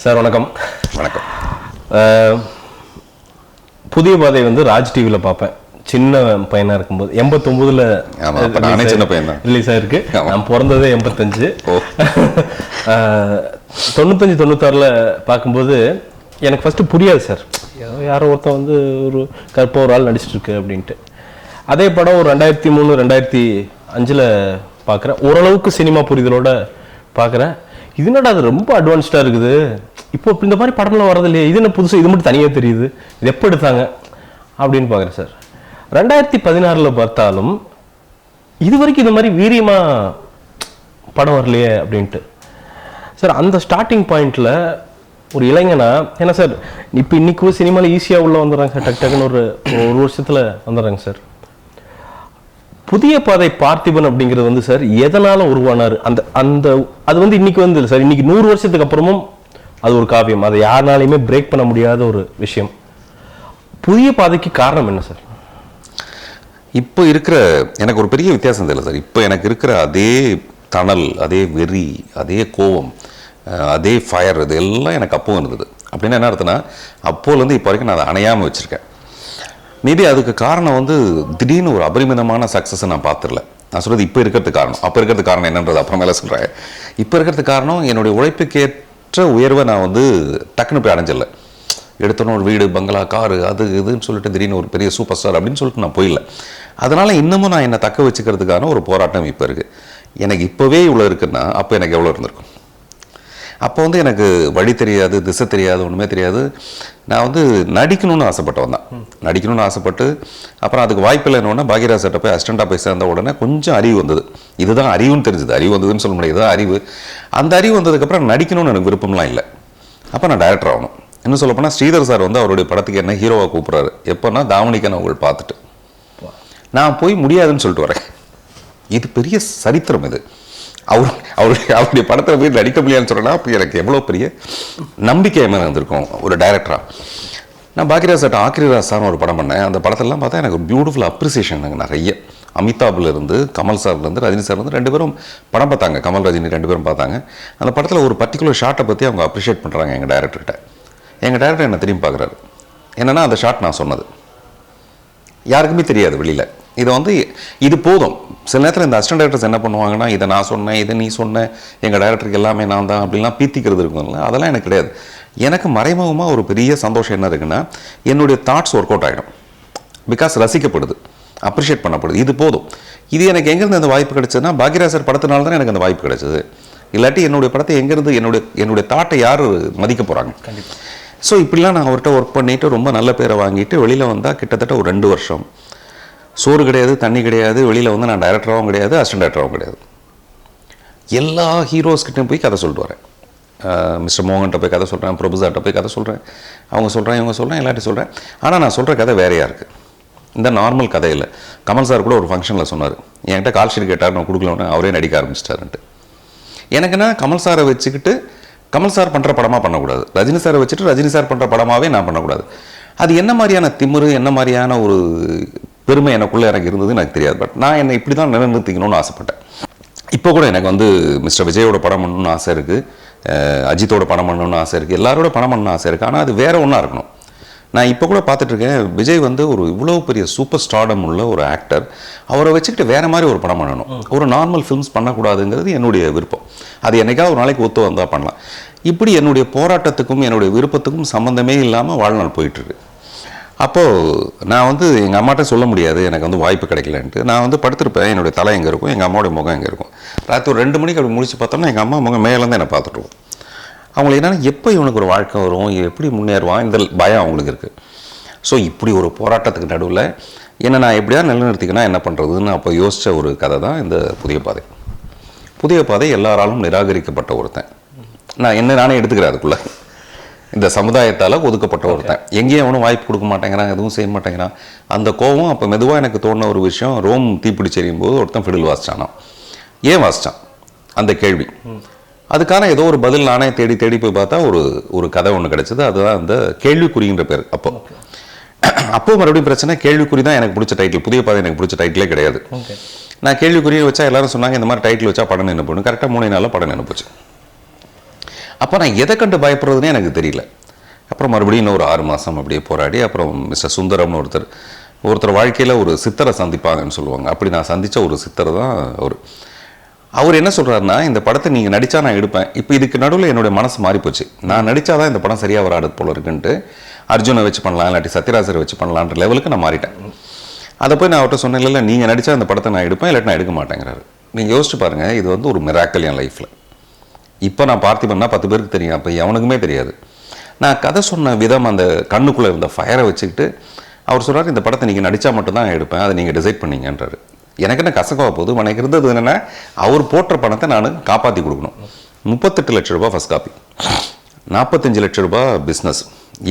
Sir வணக்கம். வணக்கம். புதிய பாதை வந்து ராஜ் டிவியில் பார்ப்பேன். சின்ன பையனாக இருக்கும்போது 89 சின்ன பையன் தான் ரிலீஸ் ஆயிருக்கு. நான் பிறந்ததே 85. 95-96 பார்க்கும்போது எனக்கு ஃபஸ்ட்டு புரியாது சார். யாரோ ஒருத்தன் வந்து ஒரு கற்ப ஒரு ஆள் நடிச்சிட்டு இருக்கு அப்படின்ட்டு. அதே படம் ஒரு 2003-2005 பார்க்குறேன். ஓரளவுக்கு சினிமா புரிதலோட பார்க்குறேன். இது என்னடா அது ரொம்ப அட்வான்ஸ்டாக இருக்குது, இப்போ இந்த மாதிரி படம்லாம் வரது இல்லையா, இது என்ன புதுசு, இது மட்டும் தனியாக தெரியுது, இது எப்போ எடுத்தாங்க அப்படின்னு பார்க்குறேன் சார். 2016 பார்த்தாலும் இது வரைக்கும் இது மாதிரி வீரியமாக படம் வரலையே அப்படின்ட்டு சார். அந்த ஸ்டார்டிங் பாயிண்டில் ஒரு இளைஞனா, ஏன்னா சார் இப்போ இன்றைக்கும் சினிமாவில் ஈஸியாக உள்ளே வந்துடுறாங்க சார். டக்குன்னு ஒரு வருஷத்தில் வந்துடுறாங்க சார். புதிய பாதை பார்த்திபன் அப்படிங்கிறது வந்து சார் எதனால உருவானார்? அந்த அந்த அது வந்து இன்னைக்கு வந்து இல்லை சார், இன்னைக்கு 100 வருஷத்துக்கு அப்புறமும் அது ஒரு காவியம். அதை யாருனாலையுமே பிரேக் பண்ண முடியாத ஒரு விஷயம். புதிய பாதைக்கு காரணம் என்ன சார்? இப்போ இருக்கிற எனக்கு ஒரு பெரிய வித்தியாசம் தெரியல சார். இப்போ எனக்கு இருக்கிற அதே தணல், அதே வெறி, அதே கோபம், அதே ஃபயர், இது எல்லாம் எனக்கு அப்போ இருந்தது. அப்படின்னு என்ன அர்த்தம்னா, அப்போலேருந்து இப்போ வரைக்கும் நான் அதை அணையாமல் வச்சுருக்கேன். மேபி அதுக்கு காரணம் வந்து திடீர்னு ஒரு அபரிமிதமான சக்ஸஸை நான் பார்த்துடல. நான் சொல்கிறது இப்போ இருக்கிறதுக்கு காரணம். அப்போ இருக்கிறதுக்கு காரணம் என்னன்றது அப்புறமேல சொல்கிறேன். இப்போ இருக்கிறதுக்கு காரணம் என்னுடைய உழைப்புக்கேற்ற உயர்வை நான் வந்து டக்குன்னு போய் அடைஞ்சிடல. எடுத்தோன்னு ஒரு வீடு, பங்களா, காரு, அது இதுன்னு சொல்லிட்டு திடீர்னு ஒரு பெரிய சூப்பர் ஸ்டார் அப்படின்னு சொல்லிட்டு நான் போயிடல. அதனால் இன்னமும் நான் என்னை தக்க வச்சுக்கிறதுக்கான ஒரு போராட்டம் இப்போ இருக்குது. எனக்கு இப்போவே இவ்வளோ இருக்குன்னா அப்போ எனக்கு எவ்வளோ இருந்திருக்கும்? அப்போ வந்து எனக்கு வழி தெரியாது, திசை தெரியாது, ஒன்றுமே தெரியாது. நான் வந்து நடிக்கணும்னு ஆசைப்பட்டவன் தான். நடிக்கணும்னு ஆசைப்பட்டு அப்புறம் அதுக்கு வாய்ப்பில்லை. என்னன்னா பாக்யராஜ் சார்ட்ட போய் அசிஸ்டண்ட்டாக போய் சேர்ந்த உடனே கொஞ்சம் அறிவு வந்தது. இதுதான் அறிவுன்னு தெரிஞ்சுது. அறிவு வந்ததுன்னு சொல்ல முடியாது, அறிவு. அந்த அறிவு வந்ததுக்கப்புறம் நடிக்கணும்னு எனக்கு விருப்பம்லாம் இல்லை. அப்போ நான் டைரக்டர் ஆகணும். இன்னும் சொல்லப்போனால் ஸ்ரீதர் சார் வந்து அவருடைய படத்துக்கு என்ன ஹீரோவாக கூப்பிட்றாரு. எப்போன்னா தாவணிக்கான உங்கள் பார்த்துட்டு நான் போய் முடியாதுன்னு சொல்லிட்டு வரேன். இது பெரிய சரித்திரம். இது அவருடைய படத்தில் போய் நடிக்க முடியாதுன்னு சொல்கிறேன்னா அப்போ எனக்கு எவ்வளோ பெரிய நம்பிக்கை என்ன இருந்திருக்கும் ஒரு டைரக்டராக. நான் பாக்யராஜ் சார்ட்ட ஆக்கிரிராஜ் சார்னு ஒரு படம் பண்ணேன். அந்த படத்தெல்லாம் பார்த்தா எனக்கு ஒரு பியூட்டிஃபுல் அப்ரிசியேஷன் எனக்கு நிறைய. அமிதாப்லேருந்து, கமல் சார்லேருந்து, ரஜினி சார்லேருந்து 2 பேரும் படம் பார்த்தாங்க. கமல், ரஜினி 2 பேரும் பார்த்தாங்க. அந்த படத்தில் ஒரு பர்டிகுலர் ஷாட்டை பற்றி அவங்க அப்ரிஷியேட் பண்ணுறாங்க எங்கள் டைரக்டர்கிட்ட. எங்கள் டைரக்டர் என்னை திரும்பி பார்க்குறாரு. என்னென்னா அந்த ஷாட் நான் சொன்னது யாருக்குமே தெரியாது வெளியில். இதை வந்து இது போதும். சில நேரத்தில் இந்த அசிஸ்டன்ட் டைரக்டர்ஸ் என்ன பண்ணுவாங்கன்னா, இதை நான் சொன்னேன், இதை நீ சொன்னேன், எங்கள் டைரக்டருக்கு எல்லாமே நான் தான் அப்படின்லாம் பீத்திக்கிறது இருக்குங்களா. அதெல்லாம் எனக்கு கிடையாது. எனக்கு மறைமுகமாக ஒரு பெரிய சந்தோஷம் என்ன இருக்குன்னா, என்னுடைய தாட்ஸ் ஒர்க் அவுட் ஆகிடும். பிகாஸ் ரசிக்கப்படுது, அப்ரிஷியேட் பண்ணப்படுது. இது போதும். இது எனக்கு எங்கேருந்து அந்த வாய்ப்பு கிடைச்சதுன்னா, பாக்யராஜ் சார் படத்தினால தான் எனக்கு அந்த வாய்ப்பு கிடைச்சது. இல்லாட்டி என்னுடைய படத்தை எங்கேருந்து என்னுடைய தாட்டை யார் மதிக்க போகிறாங்க? கண்டிப்பாக. ஸோ இப்படிலாம் நான் அவர்கிட்ட ஒர்க் பண்ணிவிட்டு ரொம்ப நல்ல பேரை வாங்கிட்டு வெளியில் வந்தால் கிட்டத்தட்ட ஒரு 2 வருஷம் சோறு கிடையாது, தண்ணி கிடையாது. வெளியில் வந்து நான் டைரக்டராகவும் கிடையாது, அசிஸ்டன்ட் டைரக்டராகவும் கிடையாது. எல்லா ஹீரோஸ்கிட்டையும் போய் கதை சொல்லிட்டு வரேன். மிஸ்டர் மோகன்கிட்ட போய் கதை சொல்கிறேன், பிரபுசார்கிட்ட போய் கதை சொல்கிறேன். அவங்க சொல்கிறேன், இவங்க சொல்கிறேன், எல்லாத்தையும் சொல்கிறேன். ஆனால் நான் சொல்கிற கதை வேறையாக இருக்குது. இந்த நார்மல் கதை இல்லை. கமல் சார் கூட ஒரு ஃபங்க்ஷனில் சொன்னார், என்கிட்ட கால் ஷீட் கேட்டார், நான் கொடுக்கலன்னு அவரே நடிக்க ஆரம்பிச்சிட்டாருன்ட்டு. எனக்குன்னா கமல் சாரை வச்சுக்கிட்டு கமல் சார் பண்ணுற படமாக பண்ணக்கூடாது, ரஜினி சாரை வச்சுட்டு ரஜினி சார் பண்ணுற படமாகவே நான் பண்ணக்கூடாது. அது என்ன மாதிரியான திமிரு, என்ன மாதிரியான ஒரு பெருமை எனக்குள்ளே எனக்கு இருந்தது எனக்கு தெரியாது. பட் நான் என்னை இப்படி தான் நிலைநிறுத்திக்கணும்னு ஆசைப்பட்டேன். இப்போ கூட எனக்கு வந்து மிஸ்டர் விஜயோட படம் பண்ணணும்னு ஆசை இருக்குது, அஜித்தோட படம் பண்ணணும்னு ஆசை இருக்குது, எல்லாரோட படம் பண்ணணும்னு ஆசை இருக்குது. ஆனால் அது வேறு ஒன்றா இருக்கணும். நான் இப்போ கூட பார்த்துட்ருக்கேன், விஜய் வந்து ஒரு இவ்வளோ பெரிய சூப்பர் ஸ்டார்டம் உள்ள ஒரு ஆக்டர். அவரை வச்சுக்கிட்டு வேறு மாதிரி ஒரு படம் பண்ணணும். ஒரு நார்மல் ஃபிலிம்ஸ் பண்ணக்கூடாதுங்கிறது என்னுடைய விருப்பம். அது என்னைக்காவது ஒரு நாளைக்கு ஒத்து வந்தால் பண்ணலாம். இப்படி என்னுடைய போராட்டத்துக்கும் என்னுடைய விருப்பத்துக்கும் சம்மந்தமே இல்லாமல் வாழ்நாள் போயிட்டுருக்கு. அப்போது நான் வந்து எங்கள் அம்மாட்ட சொல்ல முடியாது எனக்கு வந்து வாய்ப்பு கிடைக்கலன்ட்டு. நான் வந்து படுத்திருப்பேன், என்னுடைய தலை எங்கே இருக்கும், எங்கள் அம்மாவுடைய முகம் எங்கே இருக்கும். ராத்திரி ஒரு 2 மணிக்கு அப்படி முடிச்சு பார்த்தோம்னா எங்கள் அம்மா முகம் மேலேருந்து என்னை பார்த்துட்டுருவோம். அவங்களுக்கு என்னென்னா எப்போ இவனுக்கு ஒரு வாழ்க்கை வரும், எப்படி முன்னேறுவான், இந்த பயம் அவங்களுக்கு இருக்குது. ஸோ இப்படி ஒரு போராட்டத்துக்கு நடுவில் என்ன நான் எப்படியா நிலைநிறுத்திக்கனா என்ன பண்ணுறதுன்னு அப்போ யோசித்த ஒரு கதை தான் இந்த புதிய பாதை. புதிய பாதை எல்லாராலும் நிராகரிக்கப்பட்ட ஒருத்தன். நானே எடுத்துக்கிறேன். அதுக்குள்ளே இந்த சமுதாயத்தால் ஒதுக்கப்பட்ட ஒருத்தன். எங்கேயும் அவனும் வாய்ப்பு கொடுக்க மாட்டேங்கிறான், எதுவும் செய்ய மாட்டேங்கிறான். அந்த கோவம் அப்போ மெதுவாக எனக்கு தோணுன ஒரு விஷயம், ரோம் தீப்பிடிச்சு எறியும் போது ஒருத்தன் ஃபிடில் வாசிச்சானா. ஏன் வாசித்தான் அந்த கேள்வி. அதுக்கான ஏதோ ஒரு பதில் நானே தேடி தேடி போய் பார்த்தா ஒரு கதை ஒன்று கிடைச்சது. அதுதான் அந்த கேள்விக்குறின்ற பேர். அப்போ மறுபடியும் பிரச்சனை, கேள்விக்குறி தான் எனக்கு பிடிச்ச டைட்டில். புதிய பாதை எனக்கு பிடிச்ச டைட்டிலே கிடையாது. நான் கேள்விக்குறியை வச்சா எல்லாரும் சொன்னாங்க இந்த மாதிரி டைட்டில் வச்சா படம் நின்று போகணும். கரெக்டாக 3 நாளில் படம் நின்று போச்சு. அப்போ நான் எதை கண்டு பயப்படுறதுனே எனக்கு தெரியல. அப்புறம் மறுபடியும் இன்னும் ஒரு 6 மாதம் அப்படியே போராடி அப்புறம் மிஸ்டர் சுந்தரம்னு ஒருத்தர் வாழ்க்கையில் ஒரு சித்தரை சந்திப்பாங்கன்னு சொல்லுவாங்க. அப்படி நான் சந்தித்த ஒரு சித்தர் தான் அவர் என்ன சொல்கிறாருன்னா, இந்த படத்தை நீங்கள் நடித்தா நான் எடுப்பேன். இப்போ இதுக்கு நடுவில் என்னுடைய மனசு மாறிப்போச்சு. நான் நடித்தா தான் இந்த படம் சரியாக வராது போல இருக்குன்ட்டு அர்ஜுனை வச்சு பண்ணலாம், இல்லாட்டி சத்யராஜரை வச்சு பண்ணலான்ற லெவலுக்கு நான் மாறிட்டேன். அதை போய் நான் அவர்கிட்ட சொன்னேன், இல்லை நீங்கள் நடித்தா இந்த படத்தை நான் எடுப்பேன், இல்லாட்டி நான் எடுக்க மாட்டேங்கிறாரு. நீங்கள் யோசிச்சு பாருங்கள், இது வந்து ஒரு மிராக்கல் என் லைஃப்பில். இப்போ நான் பார்த்திபன்னா 10 பேருக்கு தெரியும், அப்போ எவனுக்குமே தெரியாது. நான் கதை சொன்ன விதம், அந்த கண்ணுக்குள்ளே இருந்த ஃபயரை வச்சுக்கிட்டு அவர் சொல்கிறார், இந்த படத்தை நீங்கள் நடித்தா மட்டும்தான் எடுப்பேன், அதை நீங்கள் டிசைட் பண்ணீங்கன்றாரு. எனக்கு என்ன கசக்கவா போகுது? எனக்கு இருந்தது என்னென்னா, அவர் போட்ட பணத்தை நான் காப்பாற்றி கொடுக்கணும். 38 லட்ச ரூபா ஃபஸ்ட் காப்பி, 45 லட்ச ரூபா பிஸ்னஸ்,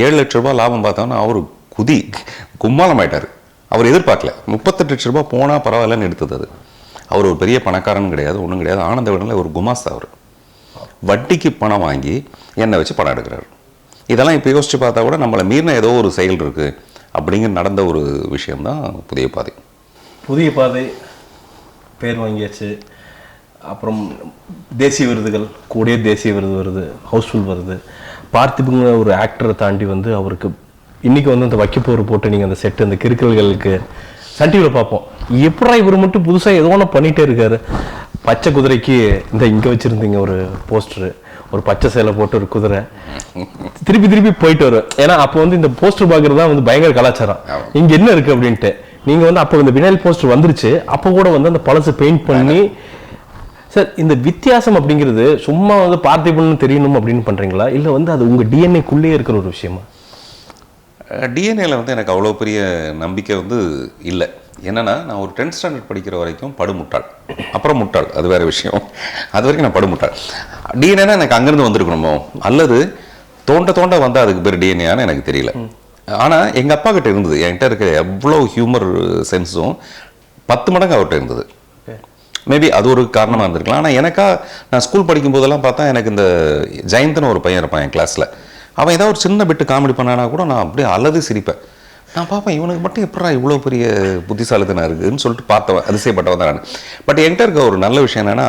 7 லட்ச ரூபா லாபம் பார்த்தோன்னா அவர் கும்மாளம் ஆயிட்டார். அவர் எதிர்பார்க்கல. 38 லட்ச ரூபா போனால் பரவாயில்லன்னு எடுத்தது. அது அவர் ஒரு பெரிய பணக்காரன் கிடையாது, ஒன்றும் கிடையாது. ஆனந்த விடனில் ஒரு குமாஸ்தா. அவர் வட்டிக்கு பணம் வாங்கி என்னை வச்சு படம் எடுக்கிறார். இதெல்லாம் இப்போ யோசிச்சு பார்த்தா கூட நம்மளை மீறின ஏதோ ஒரு செயல் இருக்குது அப்படிங்கிற நடந்த ஒரு விஷயம்தான் புதிய பாதை. புதிய பாதை பேர் வாங்கியாச்சு. அப்புறம் தேசிய விருதுகள், கூடிய தேசிய விருது வருது, ஹவுஸ்ஃபுல் வருது. பார்த்திபுங்க ஒரு ஆக்டரை தாண்டி வந்து அவருக்கு இன்றைக்கி வந்து அந்த வைக்கப்போர் போட்டு நீங்கள் அந்த செட்டு, அந்த கிறுக்கல்களுக்கு சன் டிவியில் பார்ப்போம். எப்படா இவர் மட்டும் புதுசாக ஏதோ ஒன்று பண்ணிகிட்டே இருக்காரு. பச்சை குதிரைக்கு இந்த இங்கே வச்சுருந்தீங்க ஒரு போஸ்டரு, ஒரு பச்சை சேலை போட்டு ஒரு குதிரை திருப்பி போயிட்டு வரும். ஏன்னா அப்போ வந்து இந்த போஸ்டர் பார்க்குறது தான் வந்து பயங்கர கலாச்சாரம். இங்கே என்ன இருக்குது அப்படின்ட்டு நீங்கள் வந்து அப்போ இந்த வினைல் போஸ்டர் வந்துருச்சு. அப்போ கூட வந்து அந்த பழசை பெயிண்ட் பண்ணி சார், இந்த வித்தியாசம் அப்படிங்கிறது சும்மா வந்து பார்த்திபன் தெரியணும் அப்படின்னு பண்ணுறீங்களா, இல்லை வந்து அது உங்கள் டிஎன்ஏக்குள்ளேயே இருக்கிற ஒரு விஷயமா? டிஎன்ஏல வந்து எனக்கு அவ்வளோ பெரிய நம்பிக்கை வந்து இல்லை. என்னென்னா, நான் ஒரு 10th ஸ்டாண்டர்ட் படிக்கிற வரைக்கும் படுமுட்டாள், அப்புறம் முட்டாள், அது வேறு விஷயம். அது வரைக்கும் நான் படுமுட்டாள். டிஎன்ஏனா எனக்கு அங்கேருந்து வந்திருக்கணுமோ, அல்லது தோண்ட வந்தால் அதுக்கு பேர் டிஎன்ஏன்னு எனக்கு தெரியல. ஆனால் எங்கள் அப்பா கிட்ட இருந்தது. என்கிட்ட இருக்கிற எவ்வளோ ஹியூமர் சென்ஸும் 10 மடங்கு அவர்கிட்ட இருந்தது. மேபி அது ஒரு காரணமாக இருந்திருக்கலாம். ஆனால் எனக்கா நான் ஸ்கூல் படிக்கும் போதெல்லாம் பார்த்தா எனக்கு இந்த ஜெயந்தன் ஒரு பையன் இருப்பான் என் கிளாஸில். அவன் ஏதாவது ஒரு சின்ன பிட்டு காமெடி பண்ணானா கூட நான் அப்படியே அலது சிரிப்பேன். நான் பார்ப்பேன், இவனுக்கு மட்டும் எப்படா இவ்வளோ பெரிய புத்திசாலித்தனம் இருக்குதுன்னு சொல்லிட்டு பார்த்தவன், அதிசயப்பட்டவன் தான் நான். பட் என்கிட்ட இருக்க ஒரு நல்ல விஷயம் என்னென்னா,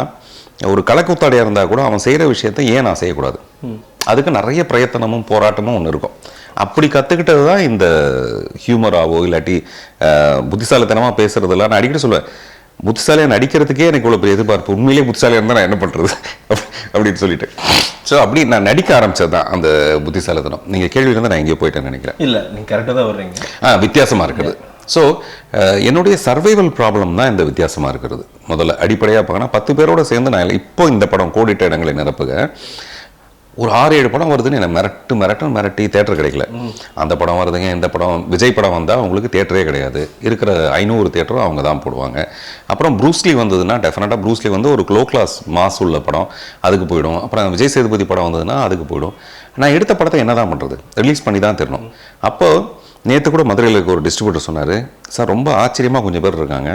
ஒரு கலக்குத்தாடியாக இருந்தால் கூட அவன் செய்கிற விஷயத்த ஏன் நான் செய்யக்கூடாது, அதுக்கு நிறைய பிரயத்தனமும் போராட்டமும் ஒன்று இருக்கும். அப்படி கற்றுக்கிட்டது தான் இந்த ஹியூமராகவோ இல்லாட்டி புத்திசாலித்தனமாக பேசுகிறதெல்லாம். நான் அடிக்கடி சொல்லுவேன், புத்திசாலியாக நடிக்கிறதுக்கே எனக்கு இவ்வளோ பெரிய எதிர்பார்ப்பு, உண்மையிலேயே புத்திசாலியாக இருந்தால் நான் என்ன பண்ணுறது அப்படின்னு சொல்லிட்டு. ஸோ அப்படி நான் நடிக்க ஆரம்பித்தது தான் அந்த புத்திசாலித்தனம். நீங்கள் கேள்வி இருந்தால் நான் எங்கேயோ போயிட்டேன்னு நினைக்கிறேன். இல்லை, நீங்கள் கரெக்டாக தான் வர்றீங்க. வித்தியாசமாக இருக்குது. ஸோ என்னுடைய சர்வைவல் ப்ராப்ளம் தான் இந்த வித்தியாசமாக இருக்கிறது. முதல்ல அடிப்படையாக பார்க்கணும், 10 பேரோடு சேர்ந்து நான் இப்போ இந்த படம் கோடிட்ட இடங்களை நிரப்புக ஒரு 6-7 படம் வருதுன்னு என்னை மிரட்டி தேட்டர் கிடைக்கல. அந்த படம் வருதுங்க, இந்த படம் விஜய் படம் வந்தால் அவங்களுக்கு தேட்டரே கிடையாது. இருக்கிற 500 தேட்டரும் அவங்க தான் போடுவாங்க. அப்புறம் ப்ரூஸ்லி வந்ததுன்னா டெஃபினட்டாக ப்ரூஸ்லி வந்து ஒரு லோ கிளாஸ் மாஸ் உள்ள படம், அதுக்கு போயிடும். அப்புறம் விஜய் சேதுபதி படம் வந்ததுன்னா அதுக்கு போயிடும். நான் எடுத்த படத்தை என்ன தான் பண்ணுறது, ரிலீஸ் பண்ணி தான் தரணும். அப்போது நேற்று கூட மதுரையில் இருக்க ஒரு டிஸ்ட்ரிபியூட்டர் சொன்னார், சார் ரொம்ப ஆச்சரியமாக கொஞ்சம் பேர் இருக்காங்க,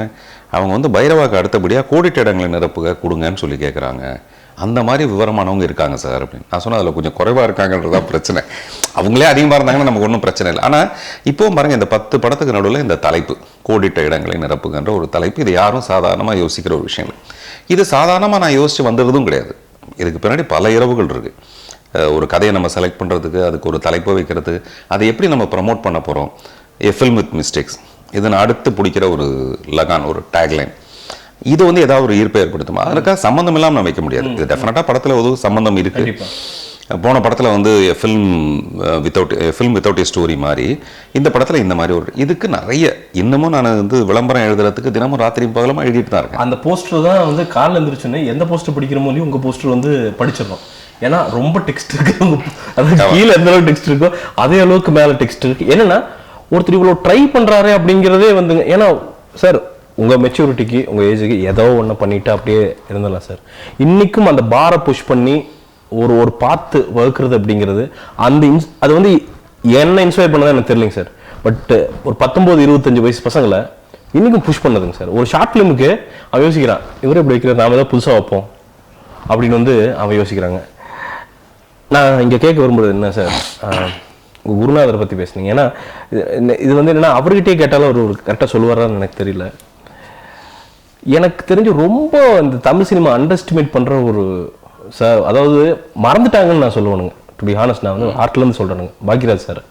அவங்க வந்து பைரவாக்கு அடுத்தபடியாக கோடிட்ட இடங்களை நிரப்புக கொடுங்கன்னு சொல்லி கேட்குறாங்க. அந்த மாதிரி விவரமானவங்க இருக்காங்க சார் அப்படின்னு. நான் சொன்னேன், அதில் கொஞ்சம் குறைவாக இருக்காங்கன்றதான் பிரச்சனை. அவங்களே அதிகமாக இருந்தாங்கன்னா நமக்கு ஒன்றும் பிரச்சனை இல்லை. ஆனால் இப்போவும் பாருங்கள், இந்த 10 படத்துக்கு நடுவில் இந்த தலைப்பு கோடிட்ட இடங்களை நிரப்புகின்ற ஒரு தலைப்பு, இது யாரும் சாதாரணமாக யோசிக்கிற ஒரு விஷயம் இல்லை. இது சாதாரணமாக நான் யோசித்து வந்துடுறதும் கிடையாது. இதுக்கு பின்னாடி பல இரவுகள் இருக்குது. ஒரு கதையை நம்ம செலக்ட் பண்ணுறதுக்கு, அதுக்கு ஒரு தலைப்பை வைக்கிறது, அதை எப்படி நம்ம ப்ரமோட் பண்ண போகிறோம். எ ஃபில்ம் வித் மிஸ்டேக்ஸ், இது நான் அடுத்து பிடிக்கிற ஒரு லகான், ஒரு டேக்லைன். இது வந்து ஏதாவது ஒரு ஈர்ப்பை ஏற்படுத்துமா? அதுக்காக சம்மந்தம் இல்லாமல் நான் வைக்க முடியாது. இது டெஃபினட்டாக படத்தில் ஒரு சம்மந்தம் இருக்குது. போன படத்தில் வந்து ஃபில்ம் வித்தவுட் ஏ ஸ்டோரி மாதிரி, இந்த படத்தில் இந்த மாதிரி ஒரு இதுக்கு நிறைய இன்னமும் நான் வந்து விளம்பரம் எழுதுறதுக்கு தினமும் ராத்திரி பகலமாக எழுதிட்டு தான் இருக்கேன். அந்த போஸ்டர் தான் வந்து காலில் எழுந்திரிச்சுன்னு எந்த போஸ்டர் படிக்கிறமோ இல்லையும் உங்கள் போஸ்டர் வந்து படிச்சிடணும். ஏன்னா ரொம்ப டெக்ஸ்ட் இருக்கு, அதாவது கீழே எந்த அளவுக்கு டெக்ஸ்ட் இருக்கோ அதே அளவுக்கு மேலே டெக்ஸ்ட் இருக்கு. என்னன்னா ஒருத்தர் இவ்வளோ ட்ரை பண்ணுறாரு அப்படிங்கிறதே வந்துங்க. ஏன்னா சார், உங்கள் மெச்சூரிட்டிக்கு உங்கள் ஏஜுக்கு ஏதோ ஒன்று பண்ணிவிட்டு அப்படியே இருந்துடலாம் சார். இன்றைக்கும் அந்த பாரை புஷ் பண்ணி ஒரு பார்த்து வகுக்கிறது அப்படிங்கிறது அது வந்து என்ன இன்ஸ்பயர் பண்ணதான் எனக்கு தெரியலைங்க சார். பட் ஒரு 19-25 வயசு பசங்களை இன்றைக்கும் புஷ் பண்ணதுங்க சார். ஒரு ஷார்ட் ஃபிலிமுக்கு அவன் யோசிக்கிறான், இவரே இப்படி வைக்கிறார், நாம ஏதாவது புதுசாக வைப்போம் அப்படின்னு வந்து அவன் யோசிக்கிறாங்க. நான் இங்கே கேட்க விரும்புறது என்ன சார், உங்கள் குருநாதரை பற்றி பேசுனீங்க. ஏன்னா இது வந்து என்னென்னா அவர்கிட்டே கேட்டாலும் ஒரு கரெக்டாக சொல்லுவாரான்னு எனக்கு தெரியல. எனக்கு தெரிஞ்சு ரொம்ப இந்த தமிழ் சினிமா அண்டர் எஸ்டிமேட் பண்ணுற ஒரு சார் அதாவது மறந்துட்டாங்கன்னு நான் சொல்லுவேனுங்க. டு பி ஹானஸ்ட், நான் வந்து ஆர்ட்லேருந்து சொல்கிறேனுங்க. பாக்யராஜ் சார்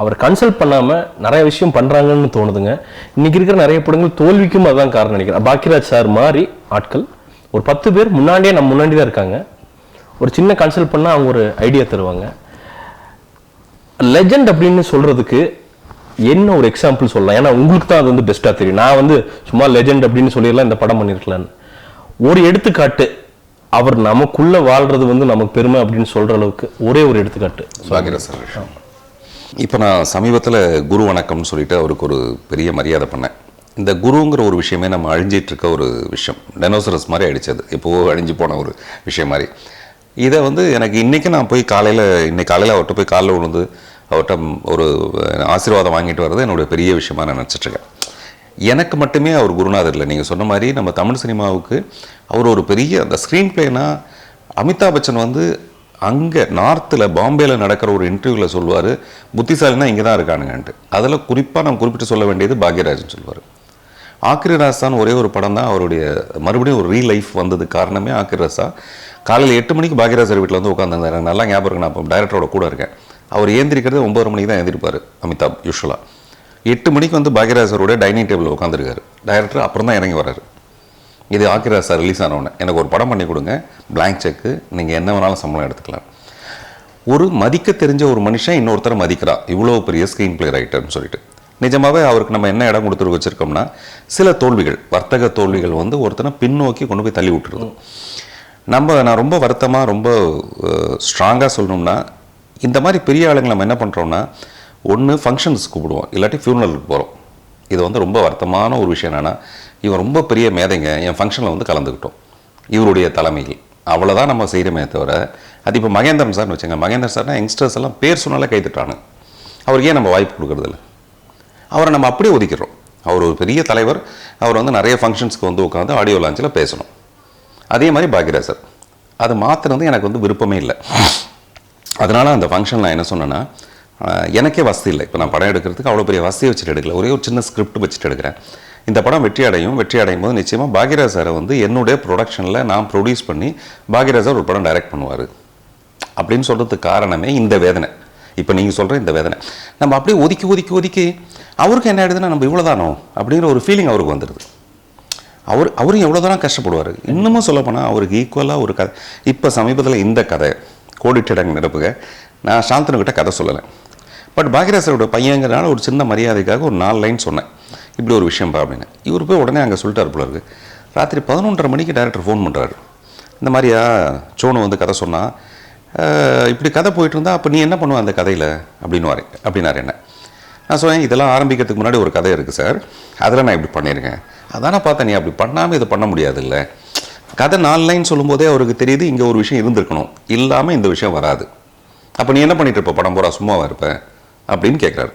அவர் கன்சல்ட் பண்ணாமல் நிறைய விஷயம் பண்ணுறாங்கன்னு தோணுதுங்க. இன்றைக்கி இருக்கிற நிறைய படங்கள் தோல்விக்கும் அதுதான் காரணம் நினைக்கிறேன். பாக்யராஜ் சார் மாதிரி ஆட்கள் ஒரு 10 பேர் முன்னாடியே நம்ம முன்னாடி தான் இருக்காங்க. ஒரு சின்ன கன்சல்ட் பண்ணால் அவங்க ஒரு ஐடியா தருவாங்க. லெஜெண்ட் அப்படின்னு சொல்கிறதுக்கு என்ன ஒரு எக்ஸாம்பிள் சொல்லலாம்? ஏன்னா உங்களுக்கு தான் அது வந்து பெஸ்ட்டாக தெரியும். நான் வந்து சும்மா லெஜெண்ட் அப்படின்னு சொல்லிடலாம், இந்த படம் பண்ணியிருக்கலான்னு. ஒரு எடுத்துக்காட்டு, அவர் நமக்குள்ள வாழ்றது வந்து நமக்கு பெருமை அப்படின்னு சொல்ற அளவுக்கு ஒரே ஒரு எடுத்துக்காட்டு பாக்யராஜ் சார். இப்போ நான் சமீபத்தில் குரு வணக்கம்னு சொல்லிட்டு அவருக்கு ஒரு பெரிய மரியாதை பண்ணேன். இந்த குருங்கிற ஒரு விஷயமே நம்ம அழிஞ்சிட்டு இருக்க ஒரு விஷயம், டெனோசரஸ் மாதிரி அடித்தது, எப்போவோ அழிஞ்சு போன ஒரு விஷயம் மாதிரி. இதை வந்து எனக்கு இன்றைக்கி நான் போய் இன்னைக்கு காலையில் அவர்கிட்ட போய் காலைல விழுந்து அவர்கிட்ட ஒரு ஆசீர்வாதம் வாங்கிட்டு வர்றது என்னோட பெரிய விஷயமா நான் நினச்சிட்ருக்கேன். எனக்கு மட்டுமே அவர் குருநாதர் இல்லை. நீங்கள் சொன்ன மாதிரி நம்ம தமிழ் சினிமாவுக்கு அவர் ஒரு பெரிய அந்த ஸ்க்ரீன் பிளேனா, அமிதாப் பச்சன் வந்து அங்கே நார்த்தில் பாம்பேயில் நடக்கிற ஒரு இன்டர்வியூவில் சொல்லுவார், புத்திசாலினா இங்கே தான் இருக்கானுங்கன்ட்டு. அதில் குறிப்பாக நம்ம குறிப்பிட்டு சொல்ல வேண்டியது பாக்யராஜன் சொல்லுவார். ஆக்கிரி ராசான் ஒரே ஒரு படம் தான் அவருடைய மறுபடியும் ஒரு ரீ லைஃப் வந்தது காரணமே ஆக்கிரி ராசா. காலையில் 8 மணிக்கு பாக்யராஜ் சார் வீட்டில் வந்து உட்காந்துருந்தார். எனக்கு நல்லா ஞாபகம் இருக்கு, நான் இப்போ டைரக்டரோட கூட இருக்கேன். அவர் ஏந்திரிக்கிறது 9:30 மணிக்கு தான் எழுந்திருப்பார் அமிதாப் யூஸ்வலாக. 8 மணிக்கு வந்து பாக்யராஜ் சாரோட டைனிங் டேபிளில் உட்காந்துருக்காரு டைரக்டர். அப்புறம் தான் இறங்கி வர்றாரு. இது ஆக்கிரி ராசா ரிலீஸ் ஆனவுடனே எனக்கு ஒரு படம் பண்ணி கொடுங்க, பிளாங்க் செக்கு, நீங்கள் என்ன வேணாலும் சம்பளம் எடுத்துக்கலாம். ஒரு மதிக்க தெரிஞ்ச ஒரு மனுஷன் இன்னொருத்தரை மதிக்கிறா, இவ்வளோ பெரிய ஸ்க்ரீன் பிளே ரைட்டர்னு சொல்லிட்டு. நிஜமாகவே அவருக்கு நம்ம என்ன இடம் கொடுத்துட்டு வச்சுருக்கோம்னா, சில தோல்விகள், வர்த்தக தோல்விகள் வந்து ஒருத்தனை பின்னோக்கி கொண்டு போய் தள்ளி விட்டுருது. நான் ரொம்ப வருத்தமாக ரொம்ப ஸ்ட்ராங்காக சொல்லணும்னா, இந்த மாதிரி பெரிய ஆளுங்க நம்ம என்ன பண்ணுறோம்னா, ஒன்று ஃபங்க்ஷன்ஸ் கூப்பிடுவோம், இல்லாட்டி ஃபியூனரலுக்கு போகிறோம். இது வந்து ரொம்ப வருத்தமான ஒரு விஷயம். என்னென்னா, இவன் ரொம்ப பெரிய மேதைங்க, என் ஃபங்க்ஷனில் வந்து கலந்துக்கிட்டோம் இவருடைய தலைமையில், அவ்வளோதான் நம்ம செய்கிறோமே தவிர. அது இப்போ மகேந்திரன் சார்னு வச்சுங்க, மகேந்திரன் சார்னா யங்ஸ்டர்ஸ் எல்லாம் பேர் சொன்னாலே கைத்துட்டானு. அவருக்கு ஏன் நம்ம வாய்ப்பு கொடுக்குறதில்ல? அவரை நம்ம அப்படியே ஒதுக்கிறோம். அவர் ஒரு பெரிய தலைவர், அவர் வந்து நிறைய ஃபங்க்ஷன்ஸ்க்கு வந்து உட்காந்து ஆடியோ லான்ச்சில் பேசணும். அதே மாதிரி பாக்யராஜ் சார், அது மாற்றினது எனக்கு வந்து விருப்பமே இல்லை. அதனால் அந்த ஃபங்க்ஷன் நான் என்ன சொன்னேன்னா, எனக்கே வசதி இல்லை. இப்போ நான் படம் எடுக்கிறதுக்கு அவ்வளோ பெரிய வசதியை வச்சுட்டு எடுக்கல, ஒரே ஒரு சின்ன ஸ்கிரிப்ட் வச்சுட்டு எடுக்கிறேன். இந்த படம் வெற்றி அடையும் போது நிச்சயமாக பாக்யராஜ் சாரை வந்து என்னுடைய ப்ரொடக்ஷனில் நான் ப்ரொடியூஸ் பண்ணி பாக்யராஜ் சார் ஒரு படம் டைரக்ட் பண்ணுவார் அப்படின்னு சொல்கிறதுக்கு காரணமே இந்த வேதனை. இப்போ நீங்கள் சொல்கிற இந்த வேதனை நம்ம அப்படியே ஒதுக்கி அவருக்கு என்ன ஆகிடுதுன்னா, நம்ம இவ்வளோதானோ அப்படிங்கிற ஒரு ஃபீலிங் அவருக்கு வந்துடுது. அவரும் எவ்வளோ தான் கஷ்டப்படுவார். இன்னமும் சொல்லப்போனால் அவருக்கு ஈக்குவலாக ஒரு கதை. இப்போ சமீபத்தில் இந்த கதை கோடிட்டிடங்க நிரப்புக, நான் சாந்தனுக்கிட்ட கதை சொல்லலை, பட் பாக்யராஜ் சாரோட பையங்கிறனால ஒரு சின்ன மரியாதைக்காக ஒரு 4 லைன் சொன்னேன், இப்படி ஒரு விஷயம் பா அப்படின்னு. இவர் போய் உடனே அங்கே சொல்லிட்டார் போல இருக்குது. ராத்திரி 11:30 மணிக்கு டைரக்டர் ஃபோன் பண்ணுறாரு, இந்த மாதிரியா சோனு வந்து கதை சொன்னால், இப்படி கதை போயிட்டு இருந்தால் அப்போ நீ என்ன பண்ணுவ அந்த கதையில் அப்படின்னாரு என்ன. நான் சொன்னேன், இதெல்லாம் ஆரம்பிக்கிறதுக்கு முன்னாடி ஒரு கதை இருக்குது சார், அதில் நான் இப்படி பண்ணியிருக்கேன். அதானே பார்த்தேன், நீ அப்படி பண்ணாமல் இதை பண்ண முடியாது இல்லை. கதை 4 லைன் சொல்லும்போதே அவருக்கு தெரியுது இங்கே ஒரு விஷயம் இருந்திருக்கணும், இல்லாமல் இந்த விஷயம் வராது. அப்போ நீ என்ன பண்ணிட்டு இருப்ப, படம் போகிறா சும்மாவாக இருப்பேன் அப்படின்னு கேட்குறாரு.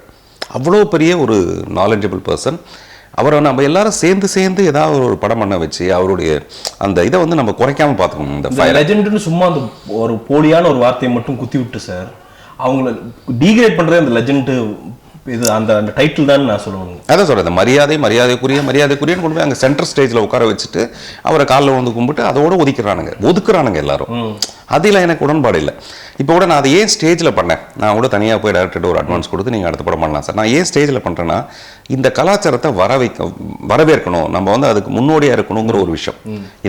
அவ்வளோ பெரிய ஒரு நாலேஜபிள் பர்சன். அவரை நம்ம எல்லாரும் சேர்ந்து ஏதாவது ஒரு படம் பண்ண வச்சு அவருடைய அந்த இதை வந்து நம்ம குறைக்காமல் பார்த்துக்கணும். இந்த லெஜெண்ட்னு சும்மா அந்த ஒரு போலியான ஒரு வார்த்தையை மட்டும் குத்தி விட்டு சார் அவங்கள டீக்ரேட் பண்ணுறது அந்த லெஜெண்ட் இது அந்த அந்த டைட்டில் தான் நான் சொல்லுவேன். அதான் சொல்கிறேன், மரியாதைக்குரியன்னு கொண்டு போய் அங்கே சென்டர் ஸ்டேஜில் உட்கார வச்சுட்டு அவரை காலில் வந்து கும்பிட்டு அதோடு ஒதுக்குறானுங்க எல்லாரும். அதில் எனக்கு உடன்பாடு இல்லை. இப்போ கூட நான் அதை ஏன் ஸ்டேஜில் பண்ணேன், நான் கூட தனியாக போய் டேரக்டர் ஒரு அட்வான்ஸ் கொடுத்து நீங்கள் அடுத்த படம் பண்ணலாம் சார். நான் ஏன் ஸ்டேஜில் பண்ணுறேன்னா, இந்த கலாச்சாரத்தை வரவேற்கணும், நம்ம வந்து அதுக்கு முன்னோடியாக இருக்கணுங்கிற ஒரு விஷயம்.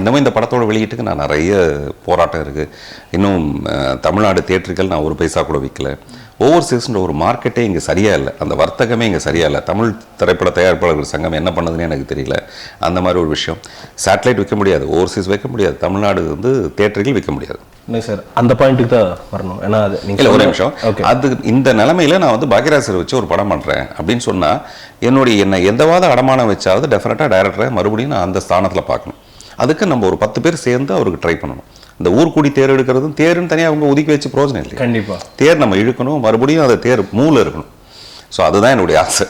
இன்னமும் இந்த படத்தோட வெளியீட்டுக்கு நான் நிறைய போராட்டம் இருக்குது. இன்னும் தமிழ்நாடு தியேட்டர்கள் நான் 1 பைசா கூட விற்கல. ஓவர்சீஸ்ன்ற ஒரு மார்க்கெட்டே இங்கே சரியாக இல்லை, அந்த வர்த்தகமே இங்கே சரியாக இல்லை. தமிழ் திரைப்பட தயாரிப்பாளர்கள் சங்கம் என்ன பண்ணுதுன்னு எனக்கு தெரியல. அந்த மாதிரி ஒரு விஷயம். சேட்டலைட் விற்க முடியாது, ஓவர்சீஸ் வைக்க முடியாது, தமிழ்நாடு வந்து தியேட்டர்கள் விற்க முடியாது. இல்லை சார், அந்த பாயிண்ட்டுக்கு தான் வரணும். ஏன்னா அது இல்லை ஒரு நிமிஷம், அது இந்த நிலைமையில் நான் வந்து பாக்யராஜ் சார் வச்சு ஒரு படம் பண்ணுறேன் அப்படின்னு சொன்னால், என்னை எந்தவாத அடமானம் வச்சாவது டெஃபினட்டாக டைரக்டரை மறுபடியும் நான் அந்த ஸ்தானத்தில் பார்க்கணும். அதுக்கு நம்ம ஒரு 10 பேர் சேர்ந்து அவருக்கு ட்ரை பண்ணணும். இந்த ஊர்கூடி தேர் எடுக்கிறதும் தேருன்னு தனியாக அவங்க ஒதுக்கி வச்சு பிரோஜனம் இல்லை. கண்டிப்பாக தேர் நம்ம இழுக்கணும், மறுபடியும் அந்த தேர் மூல இருக்கணும். ஸோ அதுதான் என்னுடைய ஆசை.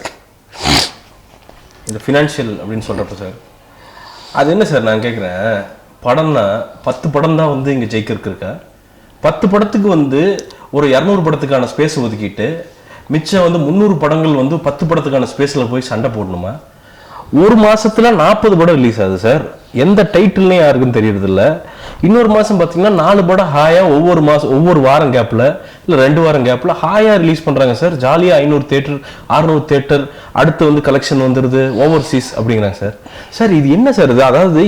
இந்த ஃபினான்ஷியல் அப்படின்னு சொல்கிறப்ப சார், அது என்ன சார் நான் கேட்குறேன், படம்னா 10 படம் தான் வந்து இங்கே ஜெயிக்கிறதுக்கு இருக்கா? 10 படத்துக்கு வந்து ஒரு 200 படத்துக்கான ஸ்பேஸ் ஒதுக்கிட்டு மிச்சம் வந்து 300 படங்கள் வந்து 10 படத்துக்கான ஸ்பேஸில் போய் சண்டை போடணுமா? ஒரு மாசத்துல 40 படம் ரிலீஸ் ஆகுது சார். எந்த டைட்டில்னே யாருக்குன்னு தெரியறது இல்லை. இன்னொரு மாதம் பார்த்தீங்கன்னா 4 படம் ஹாயாக ஒவ்வொரு வாரம் கேப்பில் இல்லை 2 வாரம் கேப்பில் ஹாயாக ரிலீஸ் பண்ணுறாங்க சார். ஜாலியாக 500 தியேட்டர் 600 தியேட்டர் அடுத்து வந்து கலெக்ஷன் வந்துடுது ஓவர்சீஸ் அப்படிங்கிறாங்க சார். சார் இது என்ன சார் இது? அதாவது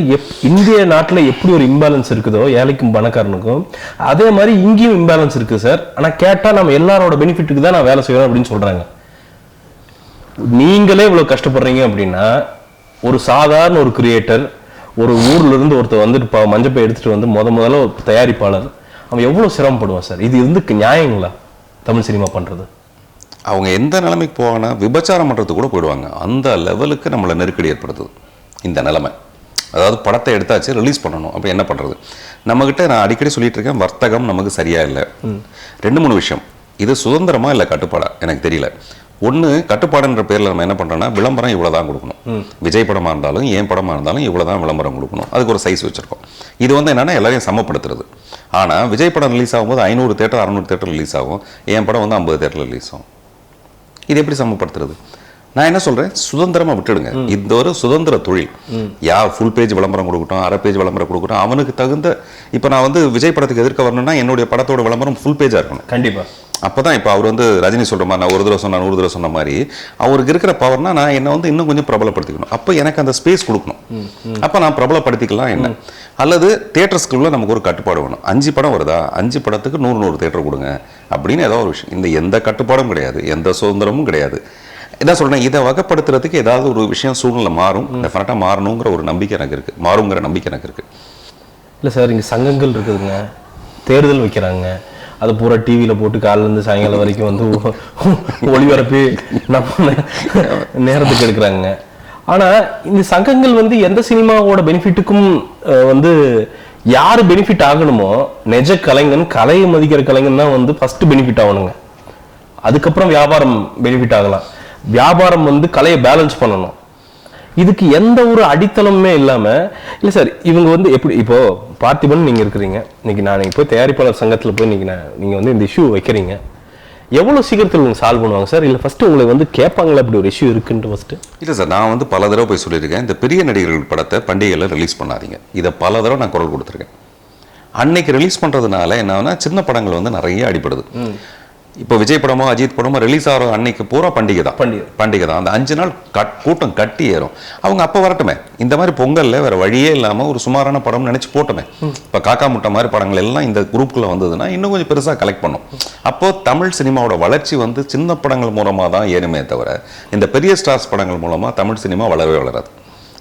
இந்திய நாட்டில் எப்படி ஒரு இம்பேலன்ஸ் இருக்குதோ ஏழைக்கும் பணக்காரனுக்கும், அதே மாதிரி இங்கேயும் இம்பேலன்ஸ் இருக்குது சார். ஆனால் கேட்டால் நம்ம எல்லாரோட பெனிஃபிட்டுக்கு தான் நான் வேலை செய்யணும் அப்படின்னு சொல்கிறாங்க. நீங்களே இவ்வளோ கஷ்டப்படுறீங்க அப்படின்னா ஒரு சாதாரண ஒரு கிரியேட்டர் ஒரு ஊர்ல இருந்து ஒருத்தர் வந்துட்டு மஞ்சப்பை எடுத்துட்டு வந்து முதல்ல ஒரு தயாரிப்பாளர் அவன் எவ்வளவு சிரமப்படுவான் சார். இது வந்து நியாயங்களா தமிழ் சினிமா பண்றது? அவங்க எந்த நிலைமைக்கு போவாங்கன்னா விபச்சாரம் பண்ணுறதுக்கு கூட போயிடுவாங்க. அந்த லெவலுக்கு நம்மளை நெருக்கடி ஏற்படுத்துது இந்த நிலைமை. அதாவது படத்தை எடுத்தாச்சு ரிலீஸ் பண்ணணும், அப்போ என்ன பண்ணுறது? நம்மக்கிட்ட நான் அடிக்கடி சொல்லிட்டு இருக்கேன், வர்த்தகம் நமக்கு சரியா இல்லை. 2-3 விஷயம். இது சுதந்திரமா இல்லை கட்டுப்பாடா எனக்கு தெரியல. ஒன்று, கட்டுப்பாடுன்ற பேரில் நம்ம என்ன பண்ணுறோன்னா விளம்பரம் இவ்வளோ தான் கொடுக்கணும். விஜய் படமாக இருந்தாலும் ஏன் படமாக இருந்தாலும் இவ்வளோ தான் விளம்பரம் கொடுக்கணும். அதுக்கு ஒரு சைஸ் வச்சுருக்கோம். இது வந்து என்னென்னா எல்லாரையும் சமப்படுத்துறது. ஆனால் விஜய் படம் ரிலீஸ் ஆகும்போது 500 தியேட்டர் 600 தியேட்டர் ரிலீஸ் ஆகும், என் படம் வந்து 50 தியேட்டர் ரிலீஸ் ஆகும். இது எப்படி சமப்படுத்துறது? நான் என்ன சொல்கிறேன், சுதந்திரமாக விட்டுடுங்க. இந்த ஒரு சுதந்திர தொழில். யார் ஃபுல் பேஜ் விளம்பரம் கொடுக்கட்டும், அரை பேஜ் விளம்பரம் கொடுக்கட்டும், அவனுக்கு தகுந்த. இப்போ நான் வந்து விஜய் படத்துக்கு எதிர்க்க வரணும்னா என்னுடைய படத்தோட விளம்பரம் ஃபுல் பேஜாக இருக்கணும். கண்டிப்பாக. அப்போ தான் இப்போ அவர் வந்து ரஜினி சொல்கிற மாதிரி நான் ஒரு தடவை சொன்ன 100 தடவை சொன்ன மாதிரி அவருக்கு இருக்கிற பவர்னா நான் என்னை வந்து இன்னும் கொஞ்சம் பிரபலப்படுத்திக்கணும். அப்போ எனக்கு அந்த ஸ்பேஸ் கொடுக்கணும். அப்போ நான் பிரபலப்படுத்திக்கலாம் என்ன. அல்லது தியேட்டர்ஸ்குள்ள நமக்கு ஒரு கட்டுப்பாடு வேணும். 5 படம் வருதா, 5 படத்துக்கு 100 தியேட்டர் கொடுங்க அப்படின்னு ஏதோ ஒரு விஷயம். இந்த எந்த கட்டுப்பாடும் கிடையாது, எந்த சுதந்திரமும் கிடையாது. என்ன சொல்கிறேன், இதை வகைப்படுத்துறதுக்கு ஏதாவது ஒரு விஷயம் சூழ்நிலை மாறும், டெஃபினட்டாக மாறணுங்கிற ஒரு நம்பிக்கை எனக்கு இருக்குது, மாறுங்கிற நம்பிக்கை எனக்கு இருக்குது. இல்லை சார், இங்கே சங்கங்கள் இருக்குதுங்க, தேர்தல் வைக்கிறாங்க, அதை பூரா டிவியில் போட்டு காலிலேருந்து சாயங்காலம் வரைக்கும் வந்து ஒளிபரப்பி நம்ம நேரத்துக்கு எடுக்கிறாங்க. ஆனால் இந்த சங்கங்கள் வந்து எந்த சினிமாவோட பெனிஃபிட்டுக்கும் வந்து யார் பெனிஃபிட் ஆகணுமோ, நிஜ கலைஞன், கலையை மதிக்கிற கலைஞன் தான் வந்து ஃபர்ஸ்ட் பெனிஃபிட் ஆகணுங்க. அதுக்கப்புறம் வியாபாரம் பெனிஃபிட் ஆகலாம். வியாபாரம் வந்து கலையை பேலன்ஸ் பண்ணணும். இதுக்கு எந்த ஒரு அடித்தளமுமே இல்லாம இல்லை சார். இவங்க வந்து எப்படி இப்போ பார்த்திபன் நீங்க இருக்கிறீங்க, இன்னைக்கு நான் போய் தயாரிப்பாளர் சங்கத்தில் போய் நீங்க வந்து இந்த இஷ்யூ வைக்கிறீங்க, எவ்வளவு சீக்கிரத்தில் உங்களுக்கு சால்வ் பண்ணுவாங்க சார்? இல்லை ஃபர்ஸ்ட் உங்களை வந்து கேட்பாங்களா இப்படி ஒரு இஷ்யூ இருக்குன்ட்டு ஃபர்ஸ்ட்? இல்லை சார், நான் வந்து பல தடவை போய் சொல்லியிருக்கேன், இந்த பெரிய நடிகர்கள் படத்தை பண்டிகையில் ரிலீஸ் பண்ணாதீங்க. இதை பல தடவை நான் குரல் கொடுத்துருக்கேன். அன்னைக்கு ரிலீஸ் பண்ணுறதுனால என்னன்னா சின்ன படங்கள் வந்து நிறைய அடிப்படுது. இப்போ விஜய் படமோ அஜித் படமோ ரிலீஸ் ஆகிற அன்னைக்கு பூரா பண்டிகை தான். அந்த 5 நாள் கூட்டம் கட்டி ஏறும். அவங்க அப்போ வரட்டுமே. இந்த மாதிரி பொங்கலில் வேற வழியே இல்லாமல் ஒரு சுமாரான படம் நினச்சி போட்டுமே. இப்போ காக்கா முட்டை மாதிரி படங்கள் எல்லாம் இந்த குரூப்புக்குள்ள வந்ததுன்னா இன்னும் கொஞ்சம் பெருசாக கலெக்ட் பண்ணும். அப்போ தமிழ் சினிமாவோட வளர்ச்சி வந்து சின்ன படங்கள் மூலமாக தான் ஏறுமே தவிர இந்த பெரிய ஸ்டார்ஸ் படங்கள் மூலமாக தமிழ் சினிமா வளரவே வளராது.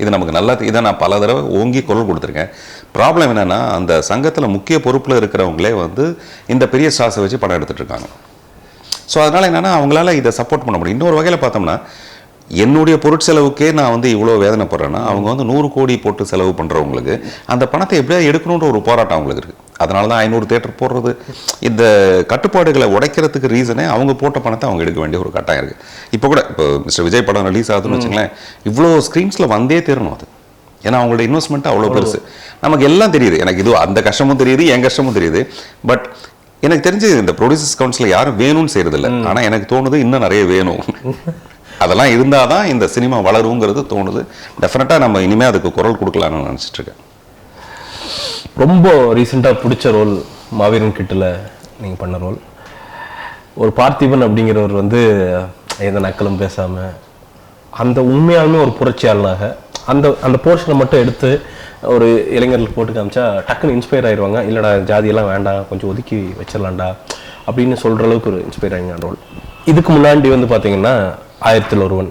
இது நமக்கு நல்லா, இதை நான் பல தடவை ஓங்கி குரல் கொடுத்துருக்கேன். ப்ராப்ளம் என்னன்னா, அந்த சங்கத்தில் முக்கிய பொறுப்பில் இருக்கிறவங்களே வந்து இந்த பெரிய ஸ்டார்ஸை வச்சு படம் எடுத்துட்டு இருக்காங்க. ஸோ அதனால் என்னென்னா அவங்களால இதை சப்போர்ட் பண்ண முடியும். இன்னொரு வகையில் பார்த்தோம்னா, என்னுடைய பொருட்செலவுக்கே நான் வந்து இவ்வளோ வேதனைப்படுறேன்னா அவங்க வந்து 100 கோடி போட்டு செலவு பண்ணுறவங்களுக்கு அந்த பணத்தை எப்படியா எடுக்கணுன்ற ஒரு போராட்டம் அவங்களுக்கு இருக்குது. அதனால தான் 500 தியேட்டர் போடுறது. இந்த கட்டுப்பாடுகளை உடைக்கிறதுக்கு ரீசனே அவங்க போட்ட பணத்தை அவங்க எடுக்க வேண்டிய ஒரு கட்டாயம் இருக்குது. இப்போ கூட இப்போ மிஸ்டர் விஜய் படம் ரிலீஸ் ஆகுதுன்னு வச்சுங்களேன், இவ்வளோ ஸ்க்ரீன்ஸில் வந்தே தீரணும் அது. ஏன்னா அவங்களோட இன்வெஸ்ட்மெண்ட் அவ்வளோ பெருசு. நமக்கு எல்லாம் தெரியுது, எனக்கு இது அந்த கஷ்டமும் தெரியுது, என் கஷ்டமும் தெரியுது. பட் எனக்கு தெரிஞ்சு இந்த ப்ரொடியூசர்ஸ் கவுன்சில் யாரும் வேணும்னு செய்யறதில்லை. ஆனால் எனக்கு தோணுது இன்னும் நிறைய வேணும். அதெல்லாம் இருந்தால் தான் இந்த சினிமா வளருங்கிறது தோணுது. டெஃபினட்டாக நம்ம இனிமேல் அதுக்கு குரல் கொடுக்கலான்னு நினச்சிட்டு இருக்கேன். ரொம்ப ரீசெண்டாக பிடிச்ச ரோல் மாவீரன் கிட்டில் நீங்கள் பண்ண ரோல். ஒரு பார்த்திபன் அப்படிங்கிறவர் வந்து எந்த நக்கலும் பேசாமல் அந்த உண்மையாலுமே ஒரு புரட்சியாளனாக அந்த போர்ஷனை மட்டும் எடுத்து ஒரு இளைஞர்கள் போட்டு காமிச்சா டக்குன்னு இன்ஸ்பயர் ஆயிடுவாங்க. இல்லைடா ஜாதியெல்லாம் வேண்டாம், கொஞ்சம் ஒதுக்கி வச்சிடலாம்டா அப்படின்னு சொல்கிற அளவுக்கு ஒரு இன்ஸ்பயர் ஆகிங்க ரோல். இதுக்கு முன்னாடி வந்து பார்த்தீங்கன்னா 1000 ஒருவன்.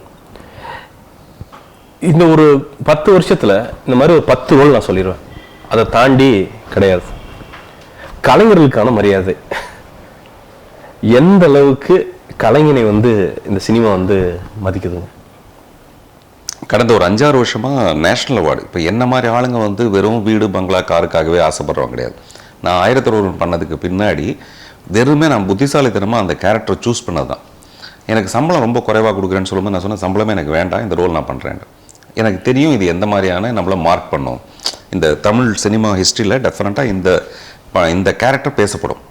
இந்த ஒரு 10 வருஷத்தில் இந்த மாதிரி ஒரு 10 ரோல் நான் சொல்லிடுவேன். அதை தாண்டி கிடையாது. கலைஞர்களுக்கான மரியாதை எந்த அளவுக்கு கலைஞனை வந்து இந்த சினிமா வந்து மதிக்குதுங்க? கடந்த ஒரு 5-6 வருஷமாக நேஷ்னல் அவார்டு. இப்போ என்ன மாதிரி ஆளுங்க வந்து வெறும் வீடு பங்களா காருக்காகவே ஆசைப்படுறவங்க கிடையாது. நான் 1000 ஒருவன் பண்ணதுக்கு பின்னாடி வெறுமே நான் புத்திசாலித்தனமாக அந்த கேரக்டரை சூஸ் பண்ணது தான். எனக்கு சம்பளம் ரொம்ப குறைவாக கொடுக்குறேன்னு சொல்லும்போது நான் சொன்னேன், சம்பளமே எனக்கு வேண்டாம், இந்த ரோல் நான் பண்ணுறேன். எனக்கு தெரியும் இது எந்த மாதிரியான நம்மளை மார்க் பண்ணும். இந்த தமிழ் சினிமா ஹிஸ்ட்ரியில் டெஃபினட்டாக இந்த கேரக்டர் பேசப்படும்.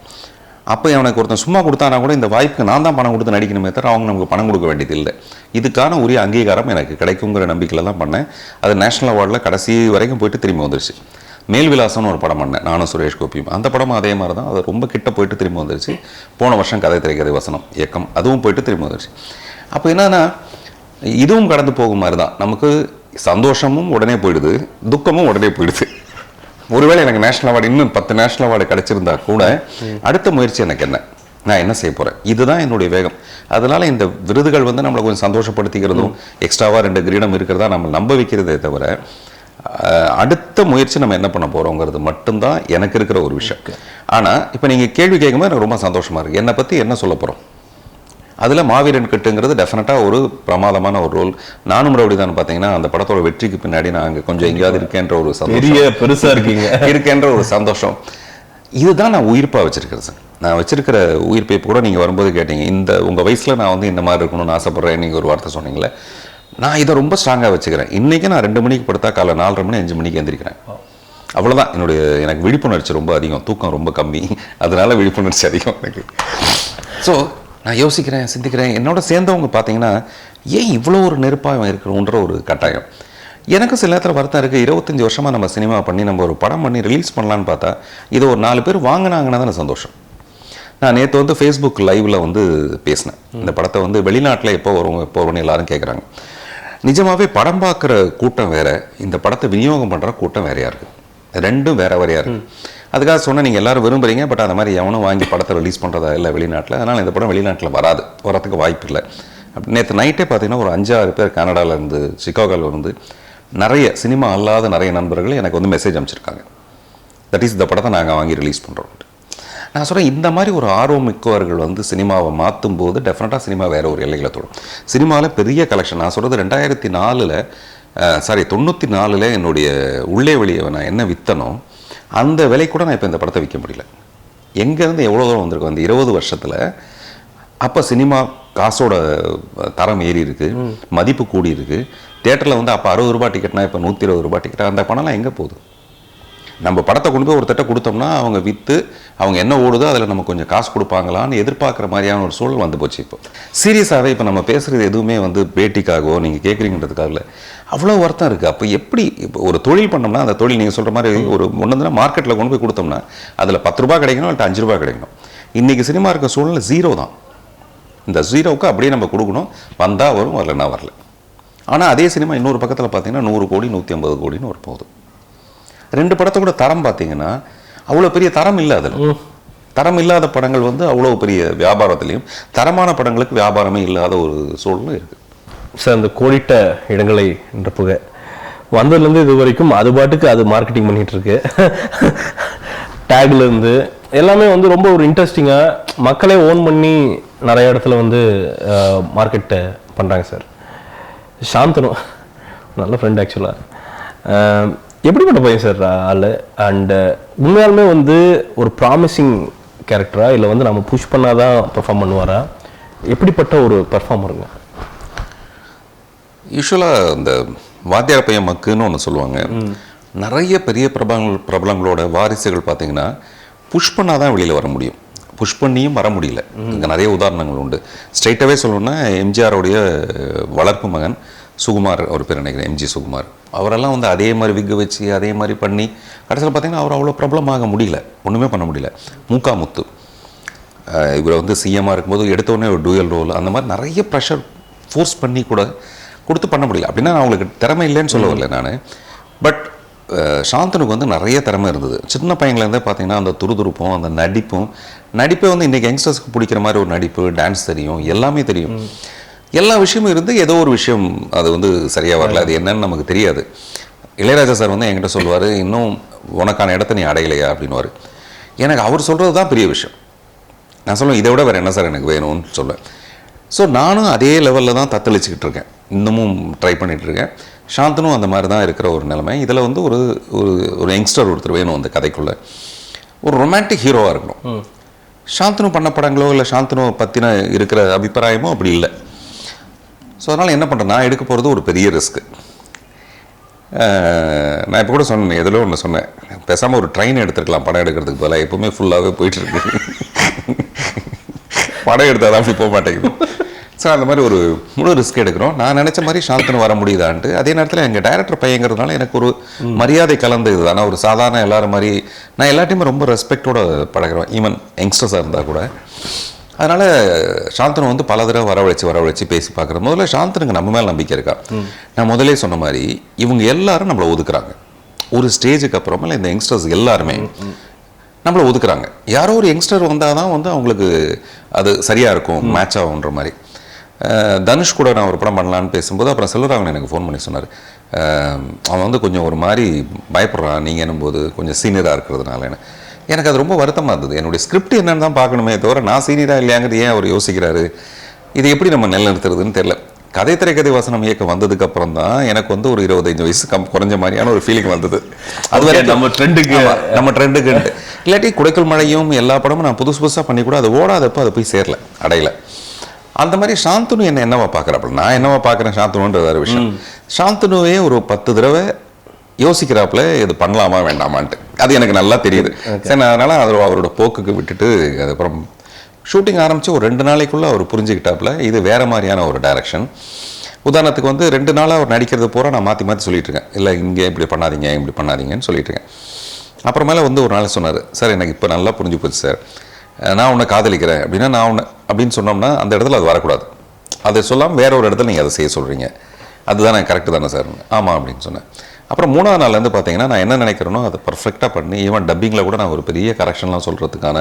அப்போ எனக்கு ஒருத்தன் சும்மா கொடுத்தானா கூட இந்த வாய்ப்புக்கு நான் தான் பணம் கொடுத்து நடிக்கணுமே தவிர அவங்க நமக்கு பணம் கொடுக்க வேண்டியது இல்லை. இதுக்கான உரிய அங்கீகாரம் எனக்கு கிடைக்குங்கிற நம்பிக்கையில் தான் பண்ணேன். அது நேஷனல் அவார்டில் கடைசி வரைக்கும் போயிட்டு திரும்பி வந்துருச்சு. மேல்விலாசம்னு ஒரு படம் பண்ணேன் நானும் சுரேஷ் கோபியும். அந்த படமும் அதே மாதிரி தான், அது ரொம்ப கிட்ட போயிட்டு திரும்பி வந்துருச்சு. போன வருஷம் கதை திரைக்கதை வசனம் இயக்கம் அதுவும் போயிட்டு திரும்பி வந்துருச்சு. அப்போ என்னன்னா இதுவும் கடந்து போகும் மாதிரி தான், நமக்கு சந்தோஷமும் உடனே போயிடுது, துக்கமும் உடனே போயிடுது. ஒருவேளை எனக்கு நேஷனல் அவார்டு இன்னும் 10 நேஷனல் அவார்டு கிடைச்சிருந்தா கூட அடுத்த முயற்சி எனக்கு என்ன, நான் என்ன செய்ய போகிறேன், இதுதான் என்னுடைய வேகம். அதனால இந்த விருதுகள் வந்து நம்மளை கொஞ்சம் சந்தோஷப்படுத்திக்கிறதும் எக்ஸ்ட்ராவாக 2 கிரீடம் இருக்கிறதா நம்ம நம்ப வைக்கிறதே தவிர அடுத்த முயற்சி நம்ம என்ன பண்ண போகிறோங்கிறது மட்டும்தான் எனக்கு இருக்கிற ஒரு விஷயம். ஆனால் இப்போ நீங்கள் கேள்வி கேட்கும்போது எனக்கு ரொம்ப சந்தோஷமாக இருக்குது. என்னை பற்றி என்ன சொல்ல போகிறோம், அதில் மாவீரன் கட்டுங்கிறது டெஃபினட்டாக ஒரு பிரமாதமான ஒரு ரோல். நானும் ரவுடி தான் பார்த்தீங்கன்னா அந்த படத்தோட வெற்றிக்கு பின்னாடி நான் அங்கே கொஞ்சம் எங்கேயாவது இருக்கேன்ற ஒரு சந்தோஷம், பெருசாக இருக்கீங்க இருக்கேன்ற ஒரு சந்தோஷம், இதுதான் நான் உயிர்ப்பாக வச்சிருக்கிறேன் சார். நான் வச்சிருக்கிற உயிர்ப்பை கூட நீங்கள் வரும்போது கேட்டீங்க, இந்த உங்கள் வயசில் நான் வந்து இந்த மாதிரி இருக்கணும்னு ஆசைப்பட்றேன் நீங்கள் ஒரு வார்த்தை சொன்னீங்களே, நான் இதை ரொம்ப ஸ்ட்ராங்காக வச்சுக்கிறேன். இன்றைக்கி நான் 2 மணிக்கு படுத்தா காலை 4:30 மணி 5 மணிக்கு எந்திரிக்கிறேன். அவ்வளோதான். எனக்கு விழிப்புணர்ச்சி ரொம்ப அதிகம், தூக்கம் ரொம்ப கம்மி, அதனால விழிப்புணர்ச்சி அதிகம் எனக்கு. ஸோ நான் யோசிக்கிறேன், சிந்திக்கிறேன். என்னோட சேர்ந்தவங்க பார்த்தீங்கன்னா ஏன் இவ்வளோ ஒரு நெருப்பாக இருக்கிறோன்ற ஒரு கட்டாயம். எனக்கு சில நேரத்தில் வருத்தம் இருக்குது. 25 வருஷமாக நம்ம சினிமா பண்ணி நம்ம ஒரு படம் பண்ணி ரிலீஸ் பண்ணலான்னு பார்த்தா இதை ஒரு 4 பேர் வாங்கினாங்கன்னா தானே சந்தோஷம். நான் நேற்று வந்து ஃபேஸ்புக் லைவில் வந்து பேசினேன். இந்த படத்தை வந்து வெளிநாட்டில் எப்போ வரும்னு எல்லாரும் கேட்குறாங்க. நிஜமாகவே படம் பார்க்குற கூட்டம் வேறு, இந்த படத்தை விநியோகம் பண்ணுற கூட்டம் வேறையாக இருக்குது. ரெண்டும் வேற வேறையாக இருக்குது. அதுக்காக சொன்னால் நீங்கள் எல்லோரும் விரும்புகிறீங்க, பட் அந்த மாதிரி எவனும் வாங்கி படத்தை ரிலீஸ் பண்ணுறதா இல்லை வெளிநாட்டில். அதனால் இந்த படம் வெளிநாட்டில் வரத்துக்கு வாய்ப்பு இல்லை. நேற்று நைட்டே பார்த்தீங்கன்னா ஒரு 5-6 பேர் கனடாவிலேருந்து சிகாகோவிலேருந்து நிறைய சினிமா அல்லாத நிறைய நண்பர்கள் எனக்கு வந்து மெசேஜ் அனுப்பிச்சிருக்காங்க. தட் இஸ் இந்த படத்தை நாங்கள் வாங்கி ரிலீஸ் பண்ணுறோம். நான் சொல்கிறேன், இந்த மாதிரி ஒரு ஆர்வம் மிக்கவர்கள் வந்து சினிமாவை மாற்றும் போது டெஃபினட்டாக சினிமா வேறு ஒரு எல்லைகளை தொடும். சினிமாவில் பெரிய கலெக்ஷன். நான் சொல்கிறது 94 என்னுடைய உள்ளே வெளியே நான் என்ன விற்றனோ அந்த விலை கூட நான் இப்போ இந்த படத்தை விற்க முடியல. எங்கேருந்து எவ்வளோ தூரம் வந்திருக்கோம் அந்த 20 வருஷத்தில். அப்போ சினிமா காசோட தரம் ஏறி இருக்குது, மதிப்பு கூடி இருக்குது. தியேட்டரில் வந்து அப்போ 60 ரூபா டிக்கெட்னா இப்போ 120 ரூபா டிக்கெட். அந்த பணம்லாம் எங்கே போகுது? நம்ம படத்தை கொண்டு போய் ஒரு தட்டை கொடுத்தோம்னா அவங்க விற்று அவங்க என்ன ஓடுதோ அதில் நம்ம கொஞ்சம் காசு கொடுப்பாங்களான்னு எதிர்பார்க்குற மாதிரியான ஒரு சூழல் வந்து போச்சு. இப்போ சீரியஸாகவே இப்போ நம்ம பேசுகிறது எதுவுமே வந்து பேட்டிக்காகவோ நீங்கள் கேட்குறீங்கிறதுக்காக அவ்வளோ வருத்தம் இருக்குது. அப்போ எப்படி இப்போ ஒரு தொழில் பண்ணோம்னா அந்த தொழில் நீங்கள் சொல்கிற மாதிரி ஒரு ஒன்று மார்க்கெட்டில் கொண்டு போய் கொடுத்தோம்னா அதில் 10 ரூபா கிடைக்கணும், இல்லை 5 ரூபா கிடைக்கணும். இன்றைக்கி சினிமா இருக்க சூழ்நிலை 0 தான். இந்த 0க்கு அப்படியே நம்ம கொடுக்கணும், வந்தால் வரும், வரலன்னா வரல. ஆனால் அதே சினிமா இன்னொரு பக்கத்தில் பார்த்தீங்கன்னா 100 கோடி 150 கோடின்னு ஒரு போகுது. 2 படத்தை கூட தரம் பார்த்தீங்கன்னா அவ்வளோ பெரிய தரம் இல்லை. அதில் தரம் இல்லாத படங்கள் வந்து அவ்வளோ பெரிய வியாபாரத்துலேயும், தரமான படங்களுக்கு வியாபாரமே இல்லாத ஒரு சூழலும் இருக்குது. சார், அந்த கோடிட்ட இடங்களை என்ற புகை வந்ததுலேருந்து இது வரைக்கும் அது பாட்டுக்கு அது மார்க்கெட்டிங் பண்ணிகிட்டு இருக்கு. டேக்லேருந்து எல்லாமே வந்து ரொம்ப ஒரு இன்ட்ரெஸ்டிங்காக மக்களே ஓன் பண்ணி நிறைய இடத்துல வந்து மார்க்கெட்டை பண்ணுறாங்க சார். சாந்தனு நல்ல ஃப்ரெண்ட் ஆக்சுவலாக. எப்படிப்பட்ட பையன் சார் ஆள்? அண்டு உண்மையாலுமே வந்து ஒரு ப்ராமிசிங் கேரக்டரா, இல்லை வந்து நம்ம புஷ் பண்ணாதான் பெர்ஃபார்ம் பண்ணுவாரா? எப்படிப்பட்ட ஒரு பெர்ஃபார்மருங்க? யூஸ்வலாக இந்த வாத்தியார் பையன் மக்குன்னு ஒன்று சொல்லுவாங்க. நிறைய பெரிய பிரபலங்களோட வாரிசுகள் பார்த்தீங்கன்னா புஷ் பண்ணால் தான் வெளியில் வர முடியும். புஷ் பண்ணியும் வர முடியல. இங்கே நிறைய உதாரணங்கள் உண்டு. ஸ்ட்ரைட்டாகவே சொல்லணுன்னா எம்ஜிஆருடைய வளர்ப்பு மகன் சுகுமார், அவர் பேர் நினைக்கிறேன், எம்ஜி சுகுமார். அவரெல்லாம் வந்து அதே மாதிரி விக்கு வச்சு அதே மாதிரி பண்ணி கடைசியில் பார்த்தீங்கன்னா அவர் அவ்வளோ பிரபலமாக முடியல, ஒன்றுமே பண்ண முடியல. முத்து இவர் வந்து சிஎம்மாக இருக்கும்போது எடுத்தோடனே ஒரு டூயல் ரோல், அந்த மாதிரி நிறைய ப்ரெஷர் ஃபோர்ஸ் பண்ணி கூட கொடுத்து பண்ண முடியல. அப்படின்னா நான் அவங்களுக்கு திறமை இல்லைன்னு சொல்ல வரல நான். பட் சாந்தனுக்கு வந்து நிறைய திறமை இருந்தது. சின்ன பையன்லேருந்தே பார்த்தீங்கன்னா அந்த துருதுருப்பும் அந்த நடிப்பே வந்து இன்றைக்கி யங்ஸ்டர்ஸ்க்கு பிடிக்கிற மாதிரி ஒரு நடிப்பு, டான்ஸ் தெரியும், எல்லாமே தெரியும், எல்லா விஷயமும் இருந்து ஏதோ ஒரு விஷயம் அது வந்து சரியாக வரல. அது என்னன்னு நமக்கு தெரியாது. இளையராஜா சார் வந்து என்கிட்ட சொல்லுவார், இன்னும் உனக்கான இடத்த நீ அடையலையா அப்படின்னுவார். எனக்கு அவர் சொல்கிறது தான் பெரிய விஷயம். நான் சொல்லுவேன், இதை விட வேறு என்ன சார் எனக்கு வேணும்னு சொல்லுவேன். ஸோ நானும் அதே லெவலில் தான் தத்தளிச்சுக்கிட்டு இருக்கேன், இன்னமும் ட்ரை பண்ணிகிட்ருக்கேன். சாந்தனும் அந்த மாதிரி தான் இருக்கிற ஒரு நிலைமை. இதில் வந்து ஒரு ஒரு யங்ஸ்டர் ஒருத்தர் வேணும் அந்த கதைக்குள்ளே, ஒரு ரொமான்டிக் ஹீரோவாக இருக்கணும். சாந்தனு பண்ண படங்களோ இல்லை சாந்தனு பற்றின இருக்கிற அபிப்பிராயமோ அப்படி இல்லை. ஸோ அதனால் என்ன பண்ணுறேன், நான் எடுக்க போகிறது ஒரு பெரிய ரிஸ்க்கு. நான் இப்போ கூட சொன்னேன், எதிலோ ஒன்று சொன்னேன், பேசாமல் ஒரு ட்ரெயின் எடுத்துருக்கலாம் படம் எடுக்கிறதுக்கு பதிலாக, எப்போவுமே ஃபுல்லாகவே போயிட்டுருக்கு. படம் எடுத்தால் அப்படி போக மாட்டேங்குது. ஸோ அந்த மாதிரி ஒரு முழு ரிஸ்க் எடுக்கிறோம். நான் நினச்ச மாதிரி சாந்தனு வர முடியுதான்ட்டு. அதே நேரத்தில் எங்கள் டைரக்டர் பையங்கிறதுனால எனக்கு ஒரு மரியாதை கலந்து இது. ஆனால் ஒரு சாதாரண எல்லாரும் மாதிரி நான் எல்லாத்தையுமே ரொம்ப ரெஸ்பெக்டோட பழகிறோம், ஈவன் யங்ஸ்டர்ஸாக இருந்தால் கூட. அதனால் சாந்தனு வந்து பல தடவை வரவழைச்சு பேசி பார்க்குறேன். முதல்ல சாந்தனுக்கு நம்ம மேலே நம்பிக்கை இருக்கா. நான் முதலே சொன்ன மாதிரி இவங்க எல்லாரும் நம்மளை ஒதுக்குறாங்க. ஒரு ஸ்டேஜுக்கு அப்புறமா இந்த யங்ஸ்டர்ஸ் எல்லாருமே நம்மளை ஒதுக்குறாங்க. யாரோ ஒரு யங்ஸ்டர் வந்தால் தான் வந்து அவங்களுக்கு அது சரியாக இருக்கும், மேட்ச் ஆகுன்ற மாதிரி. தனுஷ் கூட நான் ஒரு படம் பண்ணலான்னு பேசும்போது அப்புறம் செல்வராகவன் எனக்கு ஃபோன் பண்ணி சொன்னார், அவன் வந்து கொஞ்சம் ஒரு மாதிரி பயப்படுறான் நீங்கள் என்னும்போது, கொஞ்சம் சீனியராக இருக்கிறதுனால. எனக்கு அது ரொம்ப வருத்தமாக இருந்தது. என்னுடைய ஸ்கிரிப்ட் என்னன்னு தான் பார்க்கணுமே தவிர நான் சீனியராக இல்லையாங்கிறது ஏன் அவர் யோசிக்கிறாரு, இது எப்படி நம்ம நிலைநிறுத்துறதுன்னு தெரியல. கதை திரைக்கதை வசனம் இயக்கம் வந்ததுக்கு அப்புறம் தான் எனக்கு வந்து ஒரு 25 வயசு குறைஞ்ச மாதிரியான ஒரு ஃபீலிங் வந்தது. அது வரை நம்ம ட்ரெண்டுக்கு இல்லாட்டி குடைக்கல் மழையும் எல்லா படமும் நான் புதுசாக பண்ணி கூட அது ஓடாதப்போ அதை போய் சேரல, அடையலை. அந்த மாதிரி சாந்தனு என்னவா பார்க்குறாப்புல, நான் என்னவா பார்க்குறேன் சாந்தனுன்ற வேறு விஷயம். சாந்தனுவே ஒரு 10 தடவை யோசிக்கிறாப்புல இது பண்ணலாமா வேண்டாமான்ட்டு. அது எனக்கு நல்லா தெரியுது. சரி, நான் அதனால் அவரோட போக்குக்கு விட்டுட்டு அதுக்கப்புறம் ஷூட்டிங் ஆரம்பித்து ஒரு 2 நாளைக்குள்ளே அவர் புரிஞ்சுக்கிட்டாப்புல இது வேறு மாதிரியான ஒரு டைரக்ஷன். உதாரணத்துக்கு வந்து 2 நாளாக அவர் நடிக்கிறது பூரா நான் மாற்றி சொல்லிட்டு இருக்கேன், இல்லை இங்கே இப்படி பண்ணாதீங்கன்னு சொல்லிட்டு இருக்கேன். அப்புறமேல வந்து ஒரு நாள் சொன்னார், சார் எனக்கு இப்போ நல்லா புரிஞ்சு போச்சு சார், நான் உன்னை காதலிக்கிறேன் அப்படின்னா நான் உன்னை அப்படின்னு சொன்னோம்னா அந்த இடத்துல அது வரக்கூடாது. அதை சொல்லாமல் வேற ஒரு இடத்துல நீங்கள் அதை செய்ய சொல்கிறீங்க, அதுதானே கரெக்டு தானே சார்? ஆமாம் அப்படின்னு சொன்னேன். அப்புறம் 3ஆவது நாள்லேருந்து பார்த்தீங்கன்னா நான் என்ன நினைக்கிறேனோ அதை பர்ஃபெக்டாக பண்ணி ஈவன் டப்பிங்கில் கூட நான் ஒரு பெரிய கரெக்ஷன்லாம் சொல்கிறதுக்கான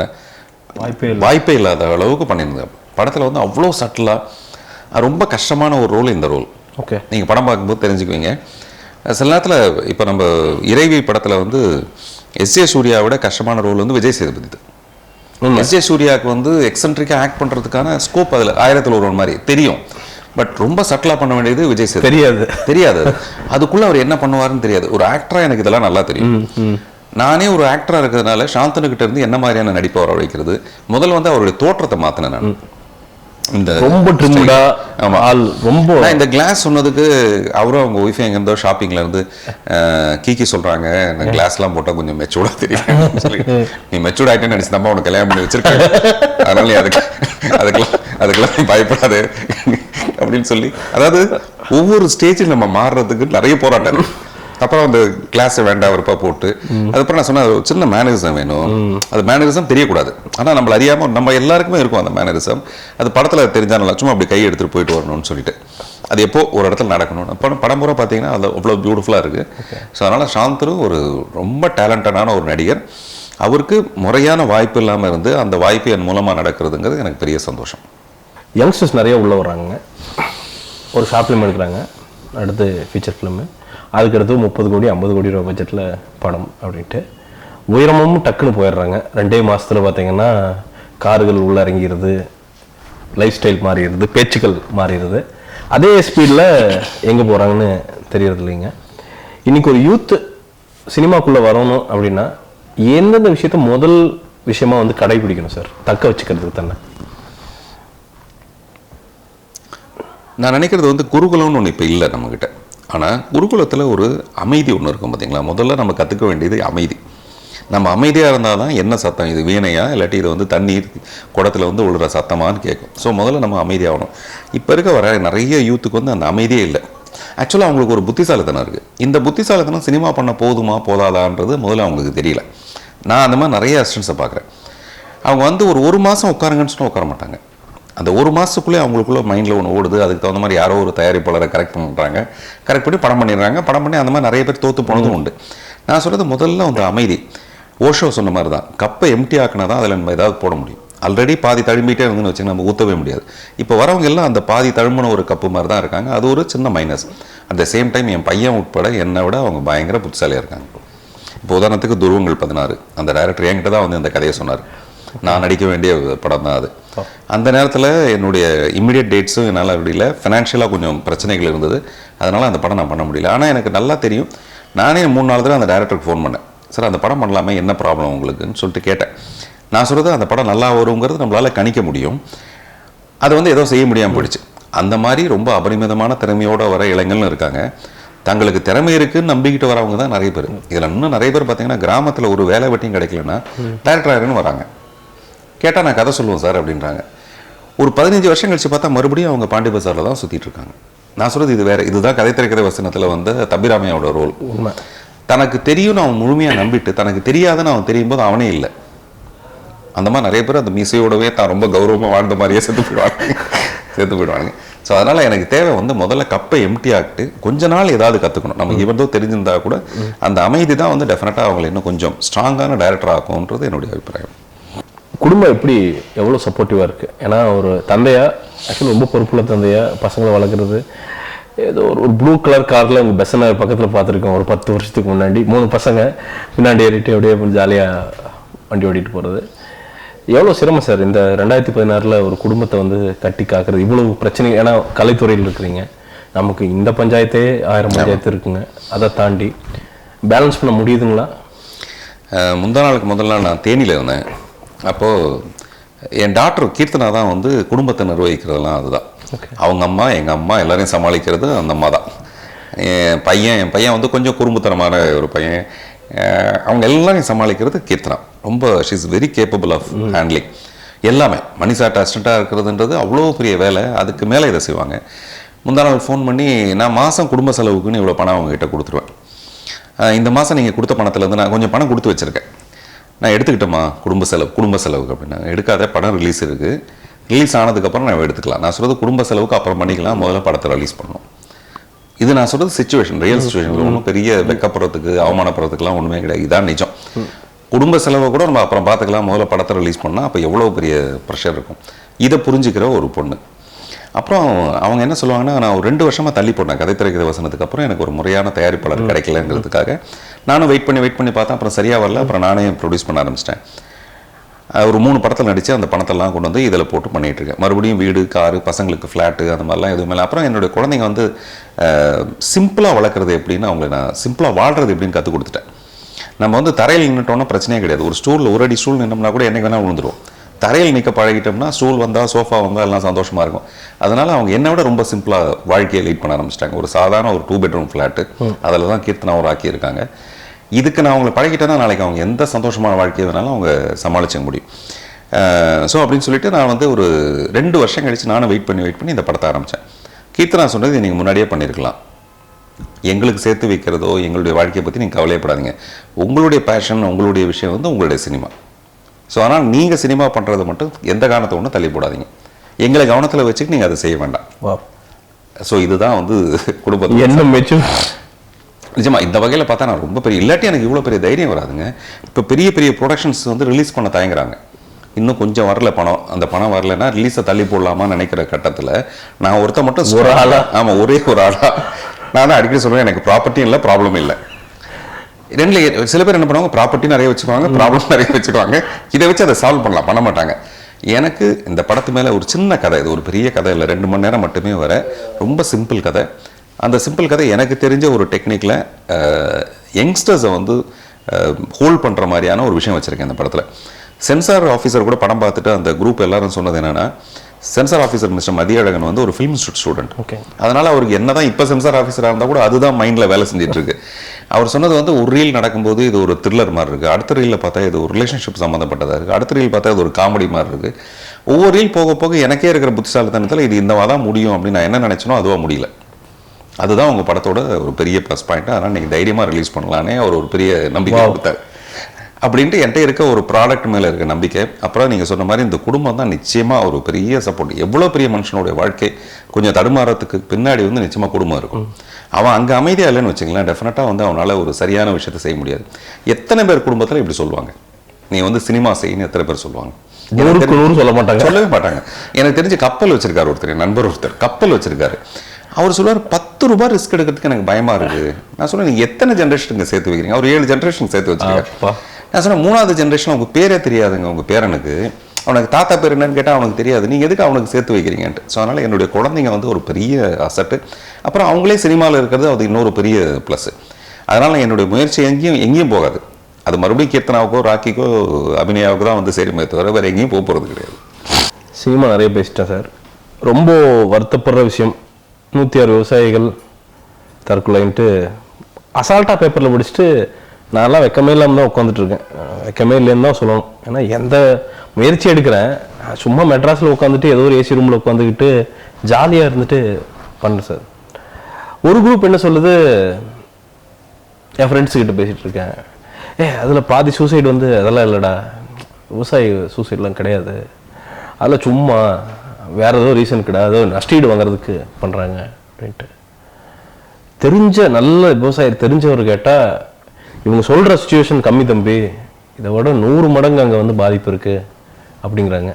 வாய்ப்பே இல்லாத அளவுக்கு பண்ணியிருந்தேன். படத்தில் வந்து அவ்வளோ சட்டிலாக ரொம்ப கஷ்டமான ஒரு ரோல் இந்த ரோல். ஓகே, நீங்கள் படம் பார்க்கும்போது தெரிஞ்சுக்குவீங்க. சில நேரத்தில் இப்போ நம்ம இறைவி படத்தில் வந்து எஸ்.ஏ. சூர்யாவோட கஷ்டமான ரோல் வந்து விஜய் சேதுபதி. எஸ்.ஏ. சூர்யாவுக்கு வந்து எக்ஸென்ட்ரிக்காக ஆக்ட் பண்ணுறதுக்கான ஸ்கோப் அதில் 1001 மாதிரி தெரியும். பட் ரொம்ப சட்டிலாக பண்ண வேண்டியது விஜய் சேதுபதி தெரியாது. அதுக்குள்ளே அவர் என்ன பண்ணுவாருன்னு தெரியாது. ஒரு ஆக்டராக எனக்கு இதெல்லாம் நல்லா தெரியும். நானே ஒரு ஆக்டராக இருக்கிறதுனால சாந்தனுக்கிட்ட இருந்து என்ன மாதிரியான நடிப்பை வர வைக்கிறது, முதல்ல வந்து அவருடைய தோற்றத்தை மாற்றினேன் நான். இந்த ரொம்ப ட்ரிம்டா, ரொம்ப நான் இந்த கிளாஸ் சொன்னதுக்கு அவரும் அவங்க ஒய்ஃபை எங்க இருந்தோ ஷாப்பிங்ல இருந்து கீக்கி சொல்றாங்க, கிளாஸ்லாம் போட்டால் கொஞ்சம் மெச்சூர்டா தெரியும் சொல்லி, நீ மெச்சூர்ட் ஆகிட்டேன்னு நினைச்சு நம்ம உனக்கு கல்யாணம் பண்ணி வச்சிருக்காங்க, அதனால அதுக்கெல்லாம் பயப்படாது அப்படின்னு சொல்லி, அதாவது ஒவ்வொரு ஸ்டேஜில் நம்ம மாறுறதுக்கு நிறைய போராட்டம். அப்புறம் அந்த கிளாஸை வேண்டாம் விருப்பா போட்டு அதுக்கப்புறம் நான் சொன்னேன் ஒரு சின்ன மேனரிசம் வேணும். அது மேனரிசம் தெரியக்கூடாது, ஆனால் நம்மள அறியாமல் நம்ம எல்லாருக்குமே இருக்கும் அந்த மேனரிசம். அது படத்தில் தெரிஞ்சாலும் சும்மா அப்படி கை எடுத்துகிட்டு போயிட்டு வரணும்னு சொல்லிட்டு அது எப்போ ஒரு இடத்துல நடக்கணும். அப்போ படம் பூரா பார்த்தீங்கன்னா அது அவ்வளோ பியூட்டிஃபுல்லாக இருக்குது. ஸோ அதனால் சாந்தனு ஒரு ரொம்ப டேலண்டடான ஒரு நடிகர். அவருக்கு முறையான வாய்ப்பு இல்லாமல் இருந்து அந்த வாய்ப்பு என் மூலமாக நடக்கிறதுங்கிறது எனக்கு பெரிய சந்தோஷம். யங்ஸ்டர்ஸ் நிறைய உள்ள வராங்க, ஒரு ஷார்ட் ஃபிலிம் எடுக்கிறாங்க, அடுத்து ஃபீச்சர் ஃபிலிமு, அதுக்கடுத்து 30 கோடி 50 கோடி ரூபா பட்ஜெட்டில் படம் அப்படின்ட்டு உயரமும் டக்குன்னு போயிடுறாங்க. 2 மாதத்தில் பார்த்தீங்கன்னா கார்கள் உள்ளே இறங்கிடுது, லைஃப் ஸ்டைல் மாறிடுது, பேச்சுக்கள் மாறிடுது. அதே ஸ்பீடில் எங்கே போகிறாங்கன்னு தெரியறது இல்லைங்க. இன்றைக்கி ஒரு யூத் சினிமாக்குள்ளே வரணும் அப்படின்னா எந்தெந்த விஷயத்த முதல் விஷயமா வந்து கடைபிடிக்கணும் சார், தக்க வச்சுக்கிறதுக்கு தானே? நான் நினைக்கிறது வந்து குருகுலம்னு ஒன்று இப்போ இல்லை நம்மக்கிட்ட. ஆனால் குருகுலத்தில் ஒரு அமைதி ஒன்று இருக்கும் பார்த்தீங்களா. முதல்ல நம்ம கற்றுக்க வேண்டியது அமைதி. நம்ம அமைதியாக இருந்தால் தான் என்ன சத்தம், இது வீணையா இல்லாட்டி இது வந்து தண்ணீர் குடத்தில் வந்து விழுற சத்தமானு கேட்கும். ஸோ முதல்ல நம்ம அமைதியாகணும். இப்போ இருக்க வர நிறைய யூத்துக்கு வந்து அந்த அமைதியே இல்லை. ஆக்சுவலாக அவங்களுக்கு ஒரு புத்திசாலித்தனம் இருக்குது. இந்த புத்திசாலித்தனம் சினிமா பண்ண போதுமா போதாதான்றது முதல்ல அவங்களுக்கு தெரியல. நான் அந்த மாதிரி நிறைய அசிஸ்டன்ஸை பார்க்குறேன். அவங்க வந்து ஒரு மாதம் உட்காருங்கன்னு சொன்னால் உட்கார மாட்டாங்க. அந்த 1 மாதத்துக்குள்ளே அவங்களுக்குள்ள மைண்டில் ஒன்று ஓடுது. அதுக்கு தகுந்த மாதிரி யாரோ ஒரு தயாரிப்பாளரை கரெக்ட் பண்ணுறாங்க, கரெக்ட் பண்ணி படம் பண்ணிடுறாங்க. படம் பண்ணி அந்த மாதிரி நிறைய பேர் தோற்று போனதும் உண்டு. நான் சொல்கிறது முதல்ல வந்து அமைதி. ஓஷோ சொன்ன மாதிரி தான், கப்பை எம்டி ஆக்கினா தான் அதில் நம்ம ஏதாவது போட முடியும். ஆல்ரெடி பாதி தழும்பிட்டே இருந்துன்னு வச்சு நம்ம ஊற்றவே முடியாது. இப்போ வரவங்க எல்லாம் அந்த பாதி தழும்பின ஒரு கப்பு மாதிரி தான் இருக்காங்க. அது ஒரு சின்ன minus. At the same time என் பையன் உட்பட என்னை விட அவங்க பயங்கர புத்திசாலியாக இருக்காங்க. இப்போ உதாரணத்துக்கு துருவங்கள் 16 அந்த டைரக்டர் என்கிட்ட தான் வந்து அந்த கதையை சொன்னார். நான் நடிக்க வேண்டிய படம் தான் அது. அந்த நேரத்தில் என்னுடைய இம்மிடியட் டேட்ஸும் என்னால் முடியல, ஃபினான்ஷியலாக கொஞ்சம் பிரச்சனைகள் இருந்தது. அதனால் அந்த படம் நான் பண்ண முடியல. ஆனால் எனக்கு நல்லா தெரியும். நானே 3-4 தடவை அந்த டைரக்டருக்கு ஃபோன் பண்ணேன், சார் அந்த படம் பண்ணலாமே, என்ன ப்ராப்ளம் உங்களுக்குன்னு சொல்லிட்டு கேட்டேன். நான் சொல்கிறது அந்த படம் நல்லா வருங்கிறது நம்மளால் கணிக்க முடியும், அதை வந்து ஏதோ செய்ய முடியாமல் போயிடுச்சு. அந்த மாதிரி ரொம்ப அபரிமிதமான திறமையோடு வர இளைஞர்களும் இருக்காங்க. தங்களுக்கு திறமை இருக்குன்னு நம்பிக்கிட்டு வரவங்க தான் நிறைய பேர். இதில் இன்னும் நிறைய பேர் பார்த்தீங்கன்னா கிராமத்தில் ஒரு வேலை வெட்டியும் கிடைக்கலன்னா டைரக்டர் ஆயிருன்னு வராங்க. கேட்டால் நான் கதை சொல்லுவேன் சார் அப்படின்றாங்க. ஒரு 15 வருஷம் கழிச்சு பார்த்தா மறுபடியும் அவங்க பாண்டி பஜாரில் தான் சுற்றிட்டு இருக்காங்க. நான் சொல்கிறது இது வேறு. இதுதான் கதை திரைக்கதை வசனத்தில் வந்த தம்பிராமையோட ரோல். தனக்கு தெரியும்னு அவன் முழுமையாக நம்பிட்டு தனக்கு தெரியாதுன்னு அவன் தெரியும் போது அவனே இல்லை. அந்த மாதிரி நிறைய பேர் அந்த மீசையோடவே தான் ரொம்ப கௌரவமாக வாழ்ந்த மாதிரியே செத்து போயிடுவாங்க. ஸோ அதனால் எனக்கு தேவை வந்து முதல்ல கப்பை எம்டி ஆகிட்டு கொஞ்ச நாள் ஏதாவது கற்றுக்கணும். நமக்கு இவர்தோ தெரிஞ்சிருந்தா கூட அந்த அமைதி தான் வந்து டெஃபினட்டாக அவங்களை இன்னும் கொஞ்சம் ஸ்ட்ராங்கான டைரக்டர் ஆகும்ன்றது என்னுடைய அபிப்பிராயம். குடும்பம் எப்படி எவ்வளோ சப்போர்ட்டிவாக இருக்குது? ஏன்னா ஒரு தந்தையா ஆக்சுவலி ரொம்ப பொறுப்புள்ள தந்தையா பசங்களை வளர்க்குறது. ஏதோ ஒரு ப்ளூ கலர் காரில் உங்கள் பெசனை பக்கத்தில் பார்த்துருக்கோம் ஒரு 10 வருஷத்துக்கு முன்னாடி. 3 பசங்க பின்னாடி ஏறிட்டு அப்படியே ஜாலியாக வண்டி ஓட்டிகிட்டு போகிறது. எவ்வளோ சிரமம் சார் இந்த 2016 ஒரு குடும்பத்தை வந்து கட்டி காக்கிறது, இவ்வளோ பிரச்சனை. ஏன்னா கலைத்துறையில் இருக்கிறீங்க, நமக்கு இந்த பஞ்சாயத்தே 1000 பஞ்சாயத்து இருக்குங்க. அதை தாண்டி பேலன்ஸ் பண்ண முடியுதுங்களா? முதல் நாள் நான் தேனியில் இருந்தேன். அப்போது என் டாக்டர் கீர்த்தனா தான் வந்து குடும்பத்தை நிர்வகிக்கிறதெல்லாம். அதுதான் அவங்க அம்மா, எங்கள் அம்மா எல்லாரையும் சமாளிக்கிறது அந்த அம்மா தான். என் பையன் வந்து கொஞ்சம் குறும்புத்தனமான ஒரு பையன். அவங்க எல்லாரையும் சமாளிக்கிறது கீர்த்தனா. ரொம்ப she is very capable of handling எல்லாமே. மணிசாட்ட அசிஸ்டண்ட்டாக இருக்கிறதுன்றது அவ்வளோ பெரிய வேலை. அதுக்கு மேலே இதை செய்வாங்க. முந்தா நாள் ஃபோன் பண்ணி நான் மாதம் குடும்ப செலவுக்குன்னு இவ்வளோ பணம் அவங்ககிட்ட கொடுத்துருவேன். இந்த மாதம் நீங்கள் கொடுத்த பணத்துலேருந்து நான் கொஞ்சம் பணம் கொடுத்து வச்சுருக்கேன், நான் எடுத்துக்கிட்டோமா குடும்ப செலவுக்கு அப்படின்னா. எடுக்காத, படம் ரிலீஸ் இருக்குது, ரிலீஸ் ஆனதுக்கப்புறம் நான் எடுத்துக்கலாம். நான் சொல்கிறது குடும்ப செலவுக்கு அப்புறம் பண்ணிக்கலாம், முதல்ல படத்தை ரிலீஸ் பண்ணணும். இது நான் சொல்கிறது சிச்சுவேஷன், ரியல் சிச்சுவேஷன். ஒன்றும் பெரிய வெக்கப்படுறதுக்கு அவமானப்படுறதுக்குலாம் ஒன்றுமே கிடையாது. இதான் நிஜம். குடும்ப செலவை கூட நம்ம அப்புறம் பார்த்துக்கலாம், முதல்ல படத்தை ரிலீஸ் பண்ணால் அப்போ எவ்வளோ பெரிய ப்ரெஷர் இருக்கும். இதை புரிஞ்சுக்கிற ஒரு பொண்ணு. அப்புறம் அவங்க என்ன சொல்லுவாங்கன்னா, நான் ஒரு 2 வருஷமாக தள்ளி போட்டேன் கதை திரைக்கதை வசனத்துக்கு அப்புறம் எனக்கு ஒரு முறையான தயாரிப்பாளர் கிடைக்கலங்கிறதுக்காக. நானும் வெயிட் பண்ணி பார்த்தேன். அப்புறம் சரியாக வரல. அப்புறம் நானே ப்ரொடியூஸ் பண்ண ஆரம்பிச்சிட்டேன். ஒரு 3 படத்தில் நடித்து அந்த பணத்தெல்லாம் கொண்டு வந்து இதில் போட்டு பண்ணிகிட்ருக்கேன். மறுபடியும் வீடு, காரு, பசங்களுக்கு ஃப்ளாட்டு, அந்த மாதிரிலாம் எதுவுமே இல்லை. அப்புறம் என்னுடைய குழந்தைங்க வந்து சிம்பிளாக வளர்க்குறது எப்படின்னு அவங்களை நான் சிம்பிளாக வாழ்கிறது எப்படின்னு கற்றுக் கொடுத்துட்டேன். நம்ம வந்து தரையில் நின்றுட்டோன்னா பிரச்சனையே கிடையாது. ஒரு ஸ்டூலில் ஒரு அடி ஸ்டூல் நின்னோம்னா கூட என்னைக்கு வேணால் விழுந்துடும். தரையில் நிற்க பழகிட்டோம்னா ஸ்டூல் வந்தால், சோஃபா வந்தால் எல்லாம் சந்தோஷமாக இருக்கும். அதனால் அவங்க என்னை விட ரொம்ப சிம்பிளாக வாழ்க்கையை லீட் பண்ண ஆரம்பிச்சிட்டாங்க. ஒரு சாதாரண ஒரு 2 பெட்ரூம் ஃப்ளாட்டு, அதில் தான் கீர்த்தனா ஒரு ஆக்கியிருக்காங்க. இதுக்கு நான் அவங்களை பழகிட்டேன்னா நாளைக்கு அவங்க எந்த சந்தோஷமான வாழ்க்கையை வேணாலும் அவங்க சமாளிச்சிக்க முடியும். ஸோ அப்படின்னு சொல்லிட்டு நான் வந்து ஒரு 2 வருஷம் கழித்து நானும் வெயிட் பண்ணி இந்த படத்தை ஆரம்பித்தேன். கீர்த்தனா சொன்னது நீங்கள் முன்னாடியே பண்ணியிருக்கலாம், எங்களுக்கு சேர்த்து வைக்கிறதோ எங்களுடைய வாழ்க்கையை பற்றி நீங்கள் கவலையப்படாதீங்க, உங்களுடைய பேஷன், உங்களுடைய விஷயம் வந்து உங்களுடைய சினிமா. ஸோ ஆனால் நீங்கள் சினிமா பண்ணுறது மட்டும் எந்த காரணத்தை ஒன்றும் தள்ளி போடாதீங்க, எங்களை கவனத்தில் வச்சுட்டு நீங்கள் அதை செய்ய வேண்டாம். ஸோ இதுதான் வந்து குடும்பத்தில் என்ன மெச்சூர். நிஜமா இந்த வகையில் பார்த்தா நான் ரொம்ப பெரிய, இல்லாட்டி எனக்கு இவ்வளோ பெரிய தைரியம் வராதுங்க. இப்போ பெரிய ப்ரொடக்ஷன்ஸ் வந்து ரிலீஸ் பண்ண தயங்குறாங்க. இன்னும் கொஞ்சம் வரல பணம், அந்த பணம் வரலைன்னா ரிலீஸை தள்ளி போடலாமான்னு நினைக்கிற கட்டத்தில் நான் ஒருத்த மட்டும் ஒரு ஆளா, ஆமாம் ஒரே ஒரு ஆளா நான் தான் அடிக்கடி சொல்லுவேன், எனக்கு ப்ராப்பர்ட்டியும் இல்லை, ப்ராப்ளம் இல்லை. சில பேர் என்ன பண்ணுவாங்க, ப்ராப்பர்ட்டி நிறைய வச்சுக்குவாங்க, ப்ராப்ளம் நிறைய வச்சுக்குவாங்க. இதை வச்சு அதை சால்வ் பண்ண மாட்டாங்க. எனக்கு இந்த படத்து மேலே ஒரு சின்ன கதை, இது ஒரு பெரிய கதை இல்லை, 2 மணி நேரம் மட்டுமே வர ரொம்ப சிம்பிள் கதை. அந்த சிம்பிள் கதை எனக்கு தெரிஞ்ச ஒரு டெக்னிக்கில் யங்ஸ்டர்ஸை வந்து ஹோல்ட் பண்ணுற மாதிரியான ஒரு விஷயம் வச்சுருக்கேன் இந்த படத்தில். சென்சார் ஆஃபீஸர் கூட படம் பார்த்துட்டு அந்த குரூப் எல்லாரும் சொன்னது என்னென்னா, சென்சார் ஆஃபீஸர் மிஸ்டர் மதியழகன் வந்து ஒரு ஃபிலிம் ஸ்டூடெண்ட். அதனால் அவருக்கு என்ன தான் இப்போ சென்சார் ஆஃபீஸராக இருந்தால் கூட அதுதான் மைண்டில் வேலை செஞ்சிட்ருக்கு. அவர் சொன்னது வந்து ஒரு ரீல் நடக்கும்போது இது ஒரு த்ரில்லர் மாதிரி இருக்குது, அடுத்த ரீலில் பார்த்தா இது ஒரு ரிலேஷன்ஷிப் சம்மந்தப்பட்டதாக இருக்குது, அடுத்த ரீல் பார்த்தா இது ஒரு காமெடி மாதிரி இருக்குது. ஒவ்வொரு ரீல் போக போக எனக்கே இருக்கிற புத்திசாலித்தனத்தில் இது இந்த தான் முடியும் அப்படின்னு நான் என்ன நினச்சனோ அதுவாக முடியல. அதுதான் உங்கள் படத்தோட ஒரு பெரிய ப்ளஸ் பாயிண்ட். அதனால் நீங்கள் தைரியமாக ரிலீஸ் பண்ணலானே அவர் ஒரு பெரிய நம்பிக்கை கொடுத்தார். அப்படின்ட்டு என்கிட்ட இருக்க ஒரு ப்ராடக்ட் மேலே இருக்க நம்பிக்கை. அப்புறம் நீங்கள் சொன்ன மாதிரி இந்த குடும்பம் தான் நிச்சயமாக ஒரு பெரிய சப்போர்ட். எவ்வளோ பெரிய மனுஷனுடைய வாழ்க்கை கொஞ்சம் தடுமாறத்துக்கு பின்னாடி வந்து நிச்சயமாக குடும்பம் இருக்கும். அவன் அங்கே அமைதியாக இல்லைன்னு வச்சுங்களேன், டெஃபினட்டாக வந்து அவனால் ஒரு சரியான விஷயத்தை செய்ய முடியாது. எத்தனை பேர் குடும்பத்தில் இப்படி சொல்லுவாங்க, நீ வந்து சினிமா செய்யணும் எத்தனை பேர் சொல்லுவாங்க? சொல்ல மாட்டாங்க, சொல்லவே மாட்டாங்க. எனக்கு தெரிஞ்சு கப்பல் வச்சிருக்காரு ஒருத்தர், நண்பர் ஒருத்தர் கப்பல் வச்சிருக்காரு. அவர் சொல்லுவார், 10 ரூபாய் ரிஸ்க் எடுக்கிறதுக்கு எனக்கு பயமாக இருக்குது. நான் சொல்லுவேன், நீங்கள் எத்தனை ஜென்ரேஷனுக்கு சேர்த்து வைக்கிறீங்க? அவர் 7 ஜென்ரேஷன் சேர்த்து வச்சிருக்காரு. நான் சொன்னேன், 3வது ஜென்ரேஷன் உங்கள் பேரே தெரியாதுங்க, உங்கள் பேரனுக்கு அவனுக்கு தாத்தா பேர் என்னன்னு கேட்டால் அவனுக்கு தெரியாது, நீங்கள் எதுக்கு அவனுக்கு சேர்த்து வைக்கிறீங்கன்ட்டு. ஸோ அதனால் என்னுடைய குழந்தைங்க வந்து ஒரு பெரிய அசட்டு. அப்புறம் அவங்களே சினிமாவில் இருக்கிறது அது இன்னொரு பெரிய ப்ளஸ்ஸு. அதனால் என்னுடைய முயற்சி எங்கேயும் போகாது. அது மறுபடியும் கீர்த்தனாவுக்கோ ராக்கிக்கோ அபிநயாவுக்கு தான் வந்து சேருமே தவிர வேறு எங்கேயும் போகிறது கிடையாது. சினிமா நிறைய பேசிட்டேன் சார். ரொம்ப வருத்தப்படுற விஷயம், 106 விவசாயிகள் தற்கொலைன்ட்டு அசால்ட்டாக பேப்பரில் முடிச்சுட்டு நான்லாம் வெக்கமே இல்லாமல் தான் உட்காந்துட்ருக்கேன். வெக்கமே இல்லைன்னு தான் சொல்லணும். ஏன்னா எந்த முயற்சி எடுக்கிறேன், சும்மா மெட்ராஸில் உட்காந்துட்டு ஏதோ ஒரு ஏசி ரூமில் உட்காந்துக்கிட்டு ஜாலியாக இருந்துட்டு பண்ணுறேன் சார். ஒரு குரூப் என்ன சொல்லுது, என் ஃப்ரெண்ட்ஸுக்கிட்ட பேசிகிட்டு இருக்கேன், அதில் பாதி சூசைடு வந்து அதெல்லாம் இல்லைடா, விவசாயி சூசைட்லாம் கிடையாது, அதில் சும்மா வேறு ஏதோ ரீசன் கிடையாது, நஷ்டீடு வாங்குறதுக்கு பண்ணுறாங்க அப்படின்ட்டு. தெரிஞ்ச நல்ல விவசாயி தெரிஞ்சவர் கேட்டால் இவங்க சொல்கிற சுச்சுவேஷன் கம்மி தம்பி, இதை விட 100 மடங்கு அங்கே வந்து பாதிப்பு இருக்குது அப்படிங்கிறாங்க.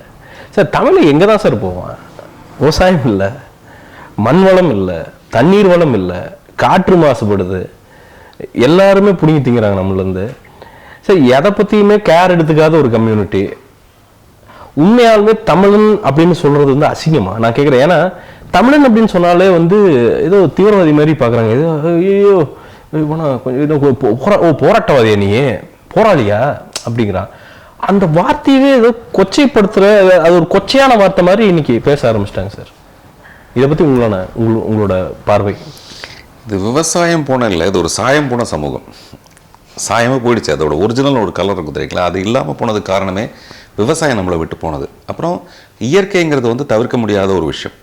சார் தமிழ் எங்கே தான் சார் போவான்? விவசாயம் இல்லை, மண் வளம் இல்லை, தண்ணீர் வளம் இல்லை, காற்று மாசுபடுது, எல்லாருமே பிடிங்கி திங்கிறாங்க நம்மளேருந்து. சார் எதை பற்றியுமே கேர் எடுத்துக்காத ஒரு கம்யூனிட்டி. உண்மையாலுமே தமிழன் அப்படின்னு சொல்கிறது வந்து அசிங்கமா நான் கேட்குறேன். ஏன்னா தமிழன் அப்படின்னு சொன்னாலே வந்து ஏதோ தீவிரவாதி மாதிரி பார்க்குறாங்க. ஏதோ ஐயோ கொஞ்சம் போராட்டவாதியா நீ, போராளியா அப்படிங்கிறான். அந்த வார்த்தையவே ஏதோ கொச்சைப்படுத்துகிற, அது ஒரு கொச்சையான வார்த்தை மாதிரி இன்னைக்கு பேச ஆரம்பிச்சிட்டாங்க சார். இதை பற்றி உங்களோட பார்வை? இது விவசாயம் போன இல்லை, இது ஒரு சாயம் போன சமூகம். சாயமாக போயிடுச்சு, அதோட ஒரிஜினல் ஒரு கலர் இருக்கும் தெரியுங்களா, அது இல்லாமல் போனதுக்கு காரணமே விவசாயம் நம்மளை விட்டு போனது. அப்புறம் இயற்கைங்கிறது வந்து தவிர்க்க முடியாத ஒரு விஷயம்,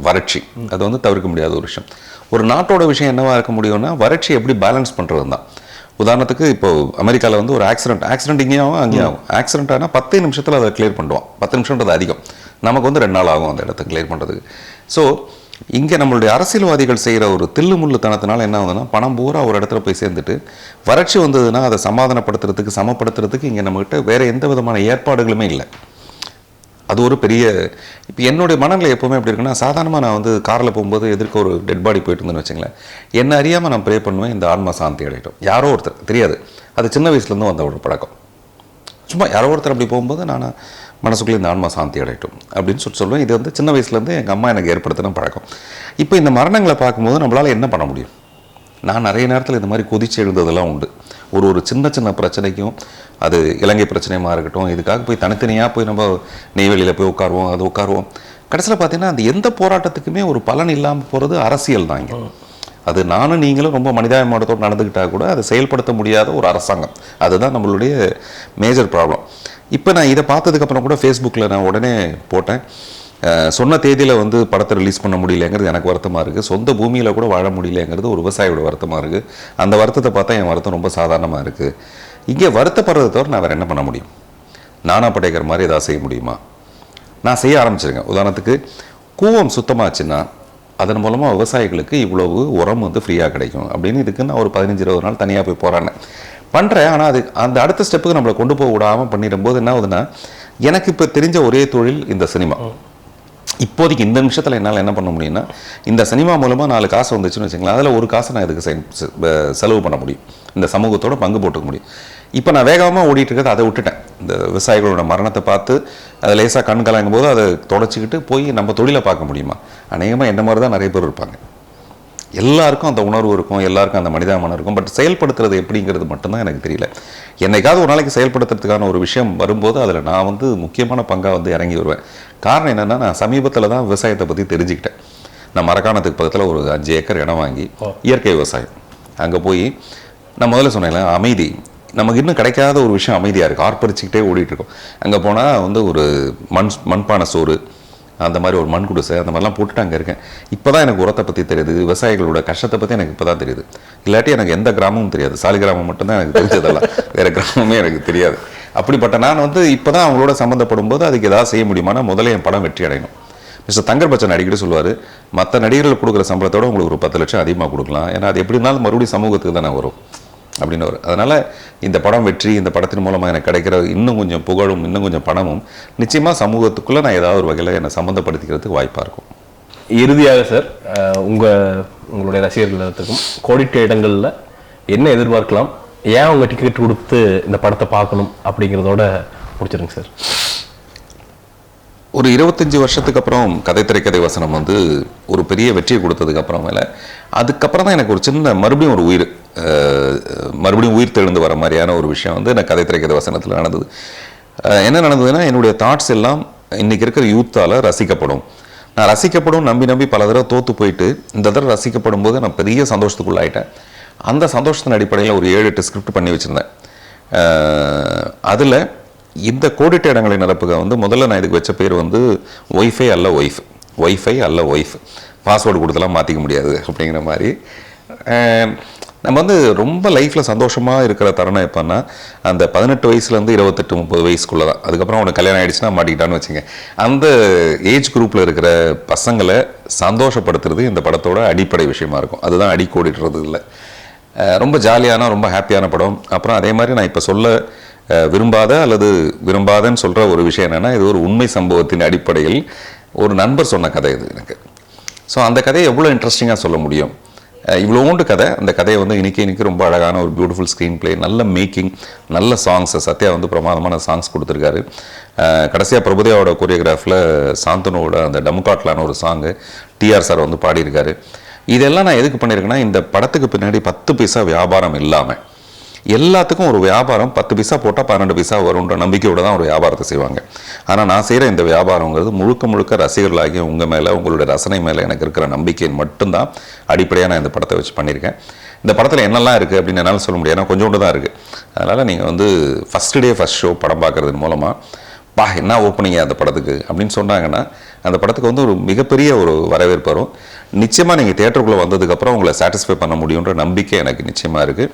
வறட்சி அது வந்து தவிர்க்க முடியாத ஒரு விஷயம். ஒரு நாட்டோட விஷயம் என்னவா இருக்க முடியும்னா வறட்சி எப்படி பேலன்ஸ் பண்ணுறது தான். உதாரணத்துக்கு இப்போ அமெரிக்காவில் வந்து ஒரு ஆக்சிடென்ட் இங்கேயாகும் அங்கேயாகும். ஆக்சிடென்ட் ஆனால் 10 நிமிஷத்தில் அதை கிளியர் பண்ணுவோம். 10 நிமிஷம்ன்றது அதிகம், நமக்கு வந்து 2 நாள் ஆகும் அந்த இடத்த கிளியர் பண்ணுறதுக்கு. ஸோ இங்கே நம்மளுடைய அரசியல்வாதிகள் செய்கிற ஒரு தில்லு முள்ளு தனத்தினால என்ன ஆகுதுன்னா பணம் பூரா ஒரு இடத்துல போய் சேர்ந்துட்டு வறட்சி வந்ததுன்னா அதை சமாதானப்படுத்துறதுக்கு சமப்படுத்துறதுக்கு இங்கே நம்மகிட்ட வேறு எந்த விதமான ஏற்பாடுகளுமே இல்லை. அது ஒரு பெரிய இப்போ என்னுடைய மனநிலை எப்போவுமே எப்படி இருக்குன்னா, சாதாரணமாக நான் வந்து காரில் போகும்போது எதிர்க்க ஒரு டெட் பாடி போயிட்டு இருந்தேன்னு வச்சுங்களேன், என்ன அறியாமல் நான் ப்ரே பண்ணுவேன், இந்த ஆன்மா சாந்தி அடையட்டும். யாரோ ஒருத்தர் தெரியாது, அது சின்ன வயசுலேருந்து வந்த ஒரு பழக்கம். சும்மா யாரோ ஒருத்தர் அப்படி போகும்போது நான் மனசுக்குள்ளே இந்த ஆன்மா சாந்தி அடையட்டும் அப்படின்னு சொல்லுவேன். இது வந்து சின்ன வயசுலேருந்து எங்கள் அம்மா எனக்கு ஏற்படுத்தின பழக்கம். இப்போ இந்த மரணங்களை பார்க்கும்போது நம்மளால் என்ன பண்ண முடியும்? நான் நிறைய நேரத்தில் இந்த மாதிரி கொதிச்சு எழுந்ததெல்லாம் உண்டு. ஒரு சின்ன சின்ன பிரச்சனைக்கும், அது இலங்கை பிரச்சனையுமா இருக்கட்டும், இதுக்காக போய் தனித்தனியாக போய் நம்ம நெய்வேலியில் போய் உட்காருவோம், அது உட்காருவோம். கடைசியில் பார்த்தீங்கன்னா அந்த எந்த போராட்டத்துக்குமே ஒரு பலன் இல்லாமல் போகிறது அரசியல் தான் இங்கே. அது நானும் நீங்களும் ரொம்ப மனிதாபிமானத்தோடு நடந்துக்கிட்டால் கூட அதை செயல்படுத்த முடியாத ஒரு அரசாங்கம், அதுதான் நம்மளுடைய மேஜர் ப்ராப்ளம். இப்போ நான் இதை பார்த்ததுக்கப்புறம் கூட ஃபேஸ்புக்கில் நான் உடனே போட்டேன், சொன்ன தேதியில் வந்து படத்தை ரிலீஸ் பண்ண முடியலைங்கிறது எனக்கு வருத்தமாக இருக்குது. சொந்த பூமியில் கூட வாழ முடியலைங்கிறது ஒரு விவசாயியோட வருத்தமாக இருக்குது. அந்த வருத்தத்தை பார்த்தா என் வருத்தம் ரொம்ப சாதாரணமாக இருக்குது. இங்கே வருத்தப்படுறதை தவிர நான் வேறு என்ன பண்ண முடியும்? நானா படைக்கிற மாதிரி ஏதாவது செய்ய முடியுமா? நான் செய்ய ஆரம்பிச்சிருக்கேன். உதாரணத்துக்கு கூவம் சுத்தமாச்சுன்னா அதன் மூலமாக விவசாயிகளுக்கு இவ்வளவு உரம் வந்து ஃப்ரீயாக கிடைக்கும் அப்படின்னு இதுக்கு நான் ஒரு 15-20 நாள் தனியாக போய் போராடினேன் பண்ணுறேன். ஆனால் அது அந்த அடுத்த ஸ்டெப்புக்கு நம்மளை கொண்டு போக விடாமல் பண்ணிடும்போது என்ன ஆகுதுன்னா, எனக்கு இப்போ தெரிஞ்ச ஒரே தொழில் இந்த சினிமா. இப்போதைக்கு இந்த நிமிஷத்தில் என்னால் என்ன பண்ண முடியும்னா, இந்த சினிமா மூலமாக 4 காசு வந்துச்சுன்னு வச்சுங்களேன், அதில் ஒரு காசை நான் இதுக்கு செலவு பண்ண முடியும், இந்த சமூகத்தோட பங்கு போட்டுக்க முடியும். இப்போ நான் வேகமாக ஓடிட்டு இருக்கிறது அதை விட்டுட்டேன். இந்த விவசாயிகளோட மரணத்தை பார்த்து அதை லேசாக கண் கலங்கும் போது அதை தொடச்சிக்கிட்டு போய் நம்ம தொழிலை பார்க்க முடியுமா? அநேகமாக என்ன மாதிரி தான் நிறைய பேர் இருப்பாங்க. எல்லாருக்கும் அந்த உணர்வு இருக்கும், எல்லாருக்கும் அந்த மனிதாபிமானம் இருக்கும். பட் செயல்படுத்துறது எப்படிங்கிறது மட்டும்தான் எனக்கு தெரியல. என்னைக்காவது ஒரு நாளைக்கு செயல்படுத்துறதுக்கான ஒரு விஷயம் வரும்போது அதில் நான் வந்து முக்கியமான பங்காக வந்து இறங்கி வருவேன். காரணம் என்னென்னா, நான் சமீபத்தில் தான் விவசாயத்தை பற்றி தெரிஞ்சுக்கிட்டேன். நான் மரக்காணத்துக்கு பக்கத்தில் ஒரு 5 ஏக்கர் இடம் வாங்கி இயற்கை விவசாயம் அங்கே போய் நான் முதல்ல சொன்னேன்ல, அமைதி நமக்கு இன்னும் கிடைக்காத ஒரு விஷயம் அமைதியாக இருக்குது. ஆர்ப்பரிச்சுக்கிட்டே ஓடிட்டுருக்கோம். அங்கே போனால் வந்து ஒரு மண்பானை சோறு, அந்த மாதிரி ஒரு மண் குடிசை, அந்த மாதிரிலாம் போட்டுட்டு அங்கே இருக்கேன். இப்போ தான் எனக்கு உரத்தை பற்றி தெரியுது, விவசாயிகளோட கஷ்டத்தை பற்றி எனக்கு இப்போ தான் தெரியுது. இல்லாட்டி எனக்கு எந்த கிராமமும் தெரியாது, சாலி கிராமம் மட்டும்தான் எனக்கு தெரிஞ்சதெல்லாம், வேறு கிராமமே எனக்கு தெரியாது. அப்படிப்பட்ட நான் வந்து இப்போ தான் அவங்களோட சம்மந்தப்படும் போது அதுக்கு ஏதாவது செய்ய முடியுமானா முதல்ல என் படம் வெற்றி அடையணும். மிஸ்டர் தங்கர் பச்சன் அடிக்கடி சொல்லுவார், மற்ற நடிகர்கள் கொடுக்குற சம்பளத்தோடு உங்களுக்கு ஒரு 10 லட்சம் அதிகமாக கொடுக்கலாம், ஏன்னா அது எப்படி இருந்தாலும் மறுபடியும் சமூகத்துக்கு தானே வரும் அப்படின்னு வரும். அதனால் இந்த படம் வெற்றி, இந்த படத்தின் மூலமாக எனக்கு கிடைக்கிற இன்னும் கொஞ்சம் புகழும் இன்னும் கொஞ்சம் பணமும் நிச்சயமாக சமூகத்துக்குள்ளே நான் ஏதாவது ஒரு வகையில் என்னை சம்மந்தப்படுத்திக்கிறதுக்கு வாய்ப்பாக இருக்கும். இறுதியாக சார், உங்களுடைய ரசிகர்களுக்கும் கோடிட்ட இடங்களில் என்ன எதிர்பார்க்கலாம்? ஏன் அவங்க டிக்கெட் கொடுத்து இந்த படத்தை பார்க்கணும் அப்படிங்கிறதோட முடிச்சிருங்க சார். ஒரு 25 வருஷத்துக்கு அப்புறம் கதை திரைக்கதை வசனம் வந்து ஒரு பெரிய வெற்றியை கொடுத்ததுக்கு அப்புறமேல அதுக்கப்புறம் தான் எனக்கு ஒரு சின்ன மறுபடியும் உயிர் தெழுந்து வர மாதிரியான ஒரு விஷயம் வந்து எனக்கு கதை திரைக்கதை வசனத்தில் நடந்தது. என்ன நடந்ததுன்னா, என்னுடைய தாட்ஸ் எல்லாம் இன்றைக்கி இருக்கிற யூத்தால் ரசிக்கப்படும், நான் ரசிக்கப்படும் நம்பி பல தடவை தோற்று போயிட்டு இந்த தடவை ரசிக்கப்படும் போது நான் பெரிய சந்தோஷத்துக்குள்ளாயிட்டேன். அந்த சந்தோஷத்தின் அடிப்படையில் ஒரு 7-8 ஸ்கிரிப்ட் பண்ணி வச்சுருந்தேன். அதில் இந்த கோடிட்ட இடங்களை நிரப்புக வந்து முதல்ல நான் இதுக்கு வச்ச பேர் வந்து ஒய்ஃபை அல்ல ஒய்ஃப், ஒய்ஃபை அல்ல ஒய்ஃப், பாஸ்வேர்டு கொடுத்தலாம் மாற்றிக்க முடியாது அப்படிங்கிற மாதிரி. நம்ம வந்து ரொம்ப லைஃப்பில் சந்தோஷமாக இருக்கிற தருணம் எப்போன்னா அந்த 18 வயசுலேருந்து 28-30 வயசுக்குள்ளே தான். அதுக்கப்புறம் அவனுக்கு கல்யாணம் ஆகிடுச்சுன்னா மாட்டிக்கிட்டான்னு வச்சுங்க. அந்த ஏஜ் குரூப்பில் இருக்கிற பசங்களை சந்தோஷப்படுத்துறது இந்த படத்தோட அடிப்படை விஷயமா இருக்கும். அதுதான் அடிக்கோடிடுறது இல்லை. ரொம்ப ஜாலியான ரொம்ப ஹாப்பியான படம். அப்புறம் அதே மாதிரி நான் இப்போ சொல்ல விரும்பாத அல்லது விரும்பாதன்னு சொல்கிற ஒரு விஷயம் என்னென்னா, இது ஒரு உண்மை சம்பவத்தின் அடிப்படையில் ஒரு நண்பர் சொன்ன கதை இது எனக்கு. ஸோ அந்த கதையை எவ்வளோ இன்ட்ரெஸ்டிங்காக சொல்ல முடியும்? இவ்வளோண்டு கதை. அந்த கதையை வந்து இன்னைக்கு ரொம்ப அழகான ஒரு பியூட்டிஃபுல் ஸ்க்ரீன் பிளே, நல்ல மேக்கிங், நல்ல சாங்ஸ். சத்யா வந்து பிரமாதமான சாங்ஸ் கொடுத்துருக்காரு. கடைசியாக பிரபுதேவோட கோரியோகிராஃபில் சாந்தனோட அந்த டமுகாட்லான ஒரு சாங்கு டிஆர் சார் வந்து பாடியிருக்காரு. இதெல்லாம் நான் எதுக்கு பண்ணியிருக்கேன்னா, இந்த படத்துக்கு பின்னாடி 10 பைசா வியாபாரம் இல்லாமல், எல்லாத்துக்கும் ஒரு வியாபாரம் 10 பைசா போட்டால் 12 பைசா வரும்ன்ற நம்பிக்கையோடு தான் ஒரு வியாபாரத்தை செய்வாங்க. ஆனால் நான் செய்கிற இந்த வியாபாரங்கிறது முழுக்க ரசிகர்களாகிய உங்கள் மேலே, உங்களுடைய ரசனை மேலே எனக்கு இருக்கிற நம்பிக்கையின் மட்டும்தான் அடிப்படையாக நான் இந்த படத்தை வச்சு பண்ணியிருக்கேன். இந்த படத்தில் என்னெல்லாம் இருக்குது அப்படின்னு என்னால் சொல்ல முடியாது, ஏன்னா கொஞ்சோண்டு தான் இருக்குது. அதனால் நீங்கள் வந்து ஃபஸ்ட் டே ஃபஸ்ட் ஷோ படம் பார்க்குறது மூலமாக என்ன ஓப்பனிங்க அந்த படத்துக்கு அப்படின்னு சொன்னாங்கன்னா, அந்த படத்துக்கு வந்து ஒரு மிகப்பெரிய ஒரு வரவேற்பு வரும். நிச்சயமாக நீங்கள் தியேட்டருக்குள்ளே வந்ததுக்கப்புறம் உங்களை சாட்டிஸ்ஃபை பண்ண முடியுன்ற நம்பிக்கை எனக்கு நிச்சயமாக இருக்குது.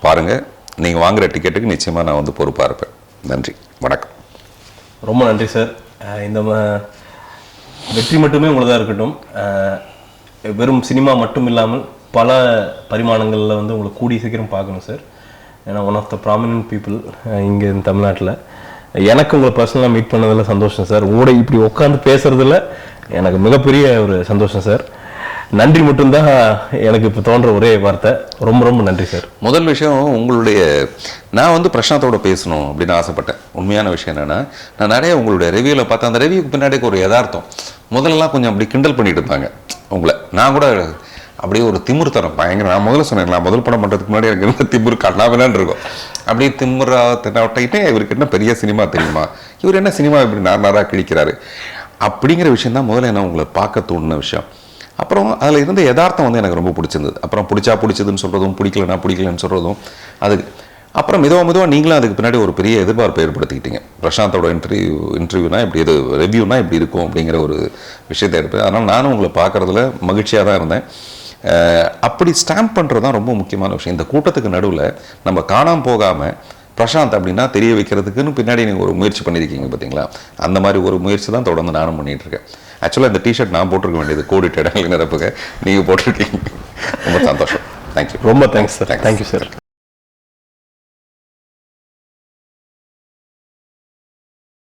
பாருங்கள், நீங்கள் வாங்குகிற டிக்கெட்டுக்கு நிச்சயமாக நான் வந்து பொறுப்பாக இருப்பேன். நன்றி, வணக்கம். ரொம்ப நன்றி சார். இந்த வெற்றி மட்டுமே உங்களதாக இருக்கட்டும். வெறும் சினிமா மட்டும் இல்லாமல் பல பரிமாணங்களில் வந்து உங்களை கூடிய சீக்கிரம் பார்க்கணும் சார். ஏன்னா one of the prominent people இங்கே இந்த தமிழ்நாட்டில். எனக்கு உங்களை பர்சனலாக மீட் பண்ணதில் சந்தோஷம் சார். இப்படி உட்காந்து பேசுகிறதுல எனக்கு மிகப்பெரிய ஒரு சந்தோஷம் சார். நன்றி மட்டும்தான் எனக்கு இப்போ தோன்ற ஒரே வார்த்தை. ரொம்ப நன்றி சார். முதல் விஷயம், உங்களுடைய நான் வந்து பிரசாந்தோட பேசணும் அப்படின்னு ஆசைப்பட்டேன். உண்மையான விஷயம் என்னென்னா, நான் நிறைய உங்களுடைய ரிவ்யூவில் பார்த்தேன். அந்த ரிவ்யூக்கு பின்னாடி ஒரு யதார்த்தம். முதல்லலாம் கொஞ்சம் அப்படி கிண்டல் பண்ணிட்டு இருந்தாங்க உங்களை. நான் கூட அப்படியே ஒரு திமிர் தரம் பயங்கர. நான் முதல்ல சொன்னேன், நான் முதல் படம் பண்ணுறதுக்கு முன்னாடி எனக்கு இருந்த திமிர் கண்ணாவினான்னு இருக்கும். அப்படியே திமுறா தின்னாவிட்டே இவருக்கு என்ன பெரிய சினிமா தெரியுமா, இவர் என்ன சினிமா இப்படி நாராக கிழிக்கிறாரு அப்படிங்கிற விஷயம் தான் முதல்ல என்ன உங்களை பார்க்க தோணுன விஷயம். அப்புறம் அதில் இருந்த யதார்த்தம் வந்து எனக்கு ரொம்ப பிடிச்சிருந்தது. அப்புறம் பிடிச்சதுன்னு சொல்கிறதும், பிடிக்கலன்னு சொல்கிறதும், அதுக்கு அப்புறம் மெதுவாக நீங்களும் அதுக்கு பின்னாடி ஒரு பெரிய எதிர்பார்ப்பை ஏற்படுத்திக்கிட்டீங்க. பிரசாந்தோட இன்டர்வியூனா இப்படி, இது ரிவ்யூனா இப்படி இருக்கும் அப்படிங்கிற ஒரு விஷயத்தை ஏற்படுது. அதனால் நானும் உங்களை பார்க்குறதுல மகிழ்ச்சியாக தான் இருந்தேன். அப்படி ஸ்டாம்ப் பண்ணுறது தான் ரொம்ப முக்கியமான விஷயம். இந்த கூட்டத்துக்கு நடுவில் நம்ம காணாமல் போகாமல் பிரசாந்த் அப்படின்னா தெரிய வைக்கிறதுக்குன்னு பின்னாடி நீங்கள் ஒரு முயற்சி பண்ணியிருக்கீங்க பார்த்தீங்களா? அந்த மாதிரி ஒரு முயற்சி தான் தொடர்ந்து நானும் பண்ணிகிட்ருக்கேன். ஆக்சுவலாக இந்த டிஷர்ட் நான் போட்டிருக்க வேண்டியது கோடிட்ட இடங்கள் நிரப்புக, நீங்கள் போட்டிருக்கீங்க. ரொம்ப சந்தோஷம். தேங்க்யூ. ரொம்ப தேங்க்ஸ் சார். Thank you sir.